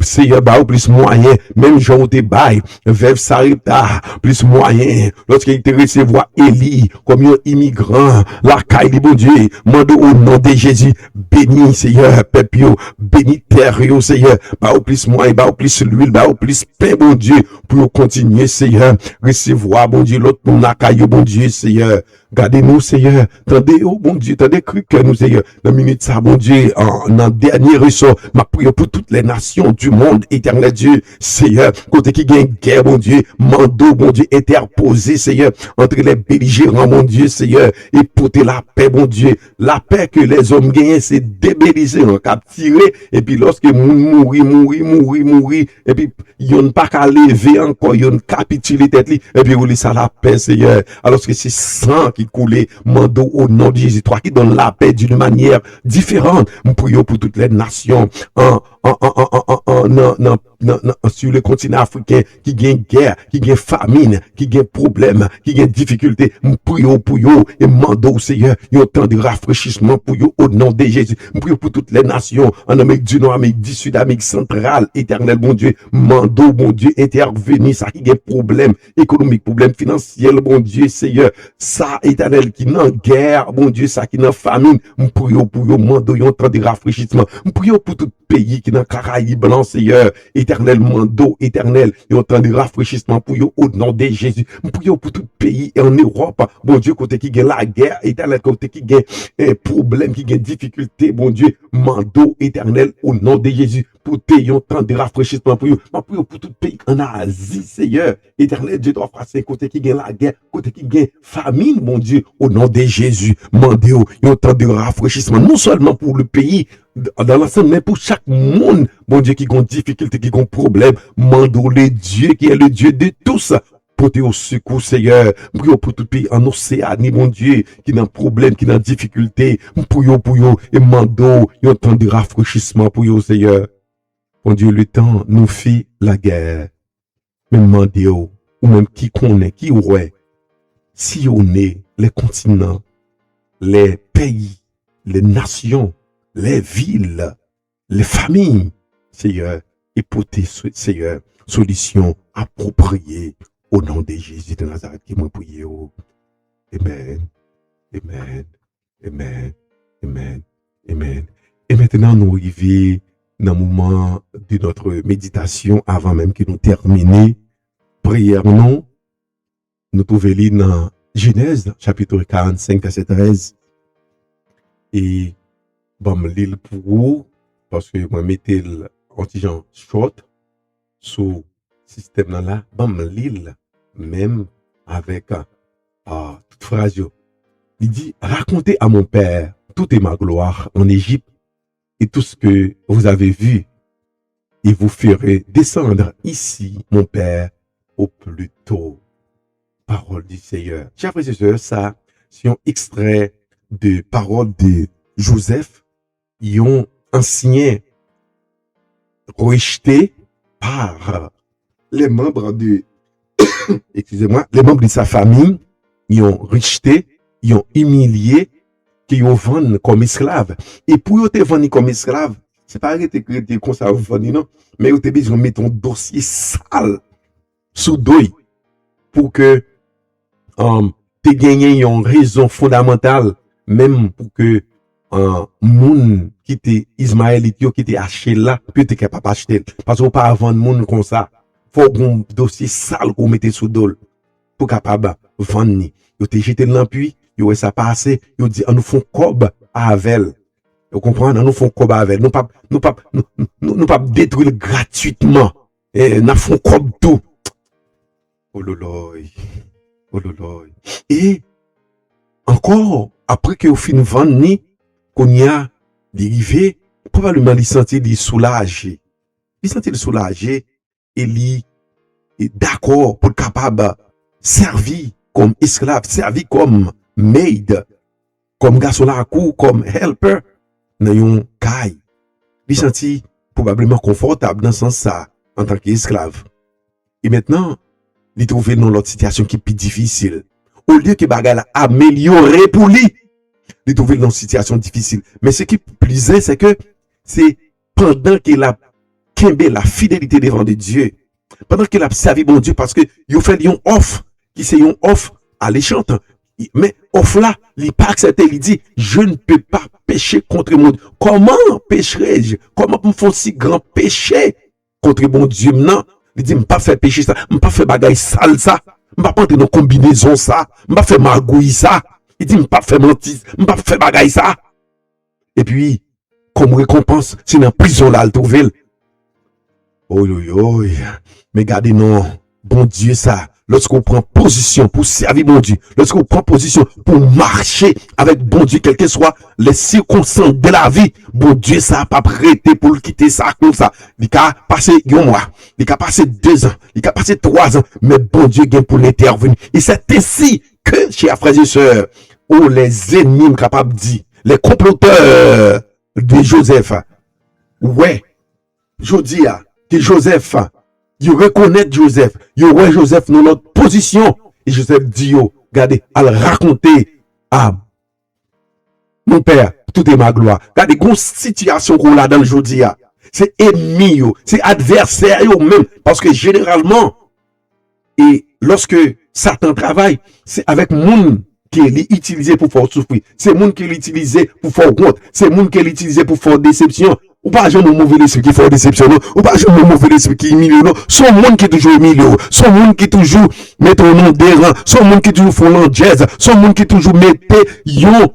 Seigneur, bah, plus moyen, même Jean te bail, Veuve Sarita, plus moyen, lorsqu'il te recevoir Élie, comme un immigrant, la caille, bon Dieu, mando au nom de Jésus, béni, Seigneur, pepio, béni terre, Seigneur, bah, plus moyen, bah, plus l'huile, bah, plus pain, bon Dieu, pour continuer, Seigneur, recevoir, bon Dieu, l'autre pour la caille, bon Dieu, Seigneur, gardez-nous, Seigneur, tendez, oh, bon Dieu, tendez cru que nous, Seigneur, dans minute ça, bon Dieu, en dernier ressort, ma prière pour toutes les nations du monde, éternel Dieu, Seigneur, côté qui gagne guerre, bon Dieu, mando, bon Dieu, interposé, Seigneur, entre les belligérants, mon Dieu, Seigneur, et porter la paix, bon Dieu, la paix que les hommes gagnent, c'est débiliser, en cap tirer, et puis lorsque mourir, et puis, y'on pas qu'à lever encore, y'on capituler tête li, et puis, vous ça la paix, Seigneur, alors que c'est sang qui coulait, mando au nom de Jésus, toi qui donne la paix d'une manière différente, nous prions pour toutes les nations, sur le continent africain, qui gagne guerre, qui gagne famine, qui gagne problème, qui gagne difficulté, nous prions pour eux, et mandons au Seigneur, un temps de rafraîchissement pour eux, au nom de Jésus, nous prions pour toutes les nations, en Amérique du Nord, Amérique du Sud, Amérique centrale, éternel, bon Dieu, mandons, bon Dieu, intervenir, ça qui gagne problème économique, problème financier, bon Dieu, Seigneur, ça, éternel, qui n'a guerre, bon Dieu, ça qui n'a famine, nous prions pour eux, mandons, un temps de rafraîchissement, nous prions pour tout pays qui n'a Caraïbes blanc, Seigneur, éternel, mando, éternel, et autant de rafraîchissement pour eux, au nom de Jésus. Nous prions pour tout pays et en Europe, bon Dieu, côté qui gagne la guerre, éternel, côté qui gagne un problème, qui gagne difficulté, bon Dieu, mando, éternel, au nom de Jésus, pour un temps de rafraîchissement pour eux. Nous prions pour tout pays en Asie, Seigneur, éternel, Dieu doit faire côté qui gagne la guerre, côté qui gagne famine, bon Dieu, au nom de Jésus, mandez un temps de rafraîchissement, non seulement pour le pays, dans l'ensemble, mais pour chaque monde, bon Dieu, qui a une difficulté, qui a un problème, mandons le Dieu qui est le Dieu de tous. Portez au secours, Seigneur. Prions pour tout pays en Océanie, mon Dieu, qui n'a un problème, qui n'a une difficulté. Prions pour eux et mandons un temps de rafraîchissement pour eux, Seigneur. Mon Dieu, le temps nous fait la guerre. Mais demandez ou même qui connaît, qui ouais, si on est les continents, les pays, les nations, les villes, les familles, Seigneur, et porter, Seigneur, solution appropriée au nom de Jésus de Nazareth qui m'a prié. Amen, amen, amen, amen, amen. Et maintenant, nous arrivons dans le moment de notre méditation avant même que nous terminions. Prière, non? Nous pouvons lire dans Genèse, chapitre 45, verset 13. Et bon, me lire pour vous, parce que moi, mettez l'antigen short sur système là, bon, me lire même avec toute phrase. Il dit, racontez à mon père toute ma gloire en Égypte et tout ce que vous avez vu, et vous ferez descendre ici, mon Père, au plus tôt. Parole du Seigneur. Chers frères et sœurs, ça, c'est un extrait de parole de Joseph, ils ont ancien rejeté par les membres de, excusez-moi, les membres de sa famille, ils ont rejeté, ils ont humilié, qu'ils ont vendu comme esclave. Et pour te vendre comme esclave, c'est pas arrêté que tu comme ça vendre, non, mais vous avez besoin de mettre un dossier sale sous deuil pour que tu gagné une raison fondamentale, même pour que moun qui était Ismaëlite qui était acheté là, peut être capable d'acheter. Parce qu'on pas vendre moun comme ça. Faut un dossier sale qu'on mette sous dol pour capable vendre. Yo te jeté dans puits, yo ça passé, yo dit on nous font cob avec. Vous comprenez, on nous font cob avec. Nous pas détruire gratuitement. Et nous font cob tout. Oh loloy. Oh loloy. Et encore après que vous fin vendre qu'on y a dérivé, probablement il sentit il soulagé. Il sentit il soulagé et il est d'accord pour capable servir comme esclave, servir comme maid, comme garçon la cour, comme helper dans yon caille. Il sentit probablement confortable dans ce sens ça en tant qu'esclave. Et maintenant, il trouve dans l'autre situation qui est plus difficile. Au lieu que bagay la améliorer pour lui, il trouve dans une situation difficile. Mais ce qui plaisait, c'est que c'est pendant qu'il a kembe la fidélité devant de Dieu, pendant qu'il a servi bon Dieu, parce que il fait une offre, qui c'est une offre alléchante. Mais offre là, il pas accepté, il dit, je ne peux pas pécher contre mon Dieu. Comment pécherai-je? Comment me faire si grand péché contre mon Dieu? Non, il dit, je ne pas faire péché ça, je ne pas faire bagaille sale ça, je ne pas prendre une combinaison ça, je ne pas faire magouille ça. Il dit, je ne pas faire mentir, je ne pas faire bagaille ça. Et puis, comme récompense, c'est dans la prison là, le trouve. Oh, mais gardez non, bon Dieu ça. Lorsqu'on prend position pour servir bon Dieu, lorsqu'on prend position pour marcher avec bon Dieu, quelles que soient les circonstances de la vie, bon Dieu ça n'a pas prêté pour le quitter ça comme ça. Il a passé un mois, il a passé 2 ans, il a passé 3 ans, mais bon Dieu vient pour l'intervenir. Et c'est ainsi que, chers frères et sœurs, où les ennemis capables de dire, les comploteurs de Joseph, ouais, je dis que Joseph, il reconnaît Joseph, il voit Joseph dans notre position, et Joseph dit, yo, regardez, à raconter à mon père, tout est ma gloire. Regardez, une situation qu'on a dans le jour d'hier, c'est ennemi, c'est adversaire même, parce que généralement, et lorsque Satan travaille, c'est avec monde qui est utilisé pour faire souffrir, c'est monde qui est utilisé pour faire honte, c'est monde qui est utilisé pour faire déception. Ou pas jamais mauvais esprit qui font déception, ou pas jamais mauvais esprit qui humilie, non. Son monde qui toujours humilié, son monde qui toujours met au nom des rangs, son monde qui toujours font l'angèse, son monde qui toujours mette yon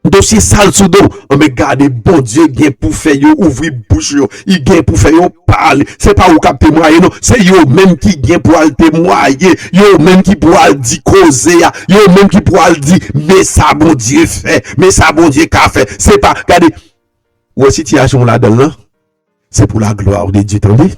dossier sale sous dos. On me garde, bon Dieu, gain pour faire yo ouvrir bouche yo, il gain pour faire yo parler. C'est pas ou cap témoigner, non. C'est yo même qui gain pour al témoigner, yo même qui pour al dire causer, yo même qui pour al dire, mais ça bon Dieu fait, mais ça bon Dieu qu'a fait. C'est pas, regardez, ou situation là-dedans, c'est pour la gloire de Dieu, attendez.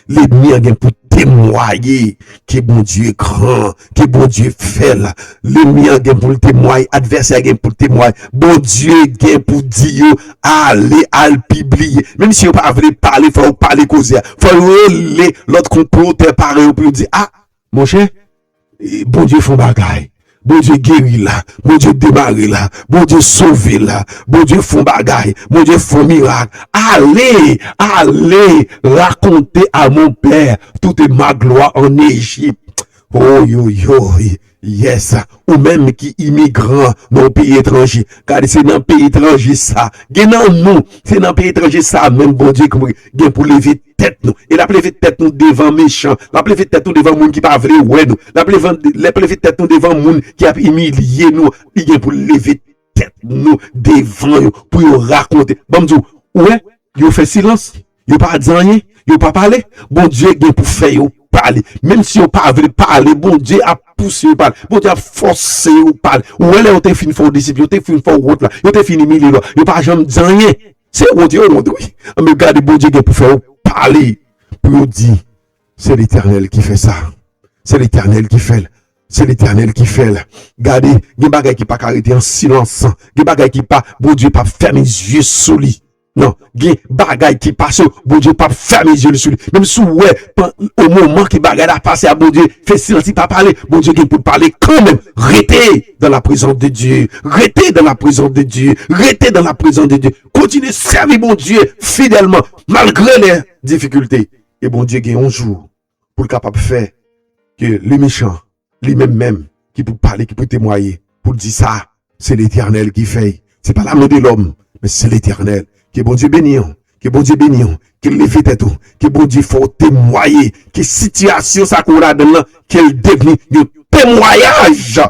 L'ennemi a pour témoigner que bon Dieu est grand, que bon Dieu fait là. L'ennemi a pour le témoigner, adversaire a pour le témoigner. Bon Dieu a pour dire, allez à le publier. Même si vous ne pouvez pas parler, il faut parler causer. Il faut aller l'autre comploteur pareil pour dire, ah, mon cher, bon Dieu fait bagaille. Bon Dieu guérit là, bon Dieu démarre là, bon Dieu sauve là, bon Dieu font bagaille, bon Dieu font miracle. Allez raconter à mon père toute ma gloire en Égypte. Oh yes, ou même qui immigrant dans le pays étranger, car c'est dans le pays étranger ça, nous, c'est dans le pays étranger ça, même bon Dieu qui pour lever tête nous, et la lever tête nous devant méchant, la lever tête nous devant monde qui pas vrai ouais nous, la lever tête nous devant monde qui a humilié nous, il vient pour lever tête nous devant nous, pour raconter. Bon Dieu, ouais, il fait silence, il pas dit rien, il pas parler, bon Dieu vient pour faire parler, même si on pas veut parler, bon Dieu a poussé parler, bon Dieu a forcé ou parler. Ou elle on t'a fini fort disciple, on t'a fini fort route là, on t'a fini milieu là, on pas jamais dit rien. C'est bon Dieu, oui. Mais regardez, bon Dieu, pour faire parler, pour dire, c'est l'Éternel qui fait ça. C'est l'Éternel qui fait. C'est l'Éternel qui fait. Regardez, il y a des bagages qui pas arrêter en silence. Il y a des bagages qui pas, bon Dieu, pas fermer les yeux sur lui. Non, il y a des bagages qui passent, bon Dieu, pas fermer les yeux sur lui. Même si, ouais, au moment que bagages a passé à bon Dieu, fait silence, il pas parler, bon Dieu, il peut parler quand même. Restez dans la présence de Dieu. Restez dans la présence de Dieu. Restez dans la présence de Dieu. Continuez à servir mon Dieu fidèlement, malgré les difficultés. Et bon Dieu, il y a un jour pour le capable de faire que les méchants, les mêmes, qui peut parler, qui peut témoigner, pour dire ça, c'est l'Éternel qui fait. C'est pas la main de l'homme, mais c'est l'Éternel. Que bon Dieu bénisse, que bon Dieu bénisse, que lève tête, que bon Dieu faut témoigner, que situation ça qu'on a dedans, qu'elle devienne un témoignage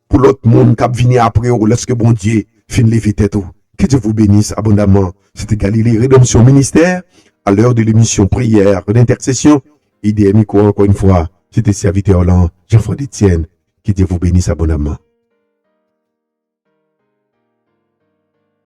pour l'autre monde qui va venir après, lorsque bon Dieu finit lever tête. Que Dieu vous bénisse abondamment. C'était Galilée Rédemption Ministère, à l'heure de l'émission prière d'intercession. IDM, encore une fois, c'était serviteur Jean-François Etienne. Que Dieu vous bénisse abondamment.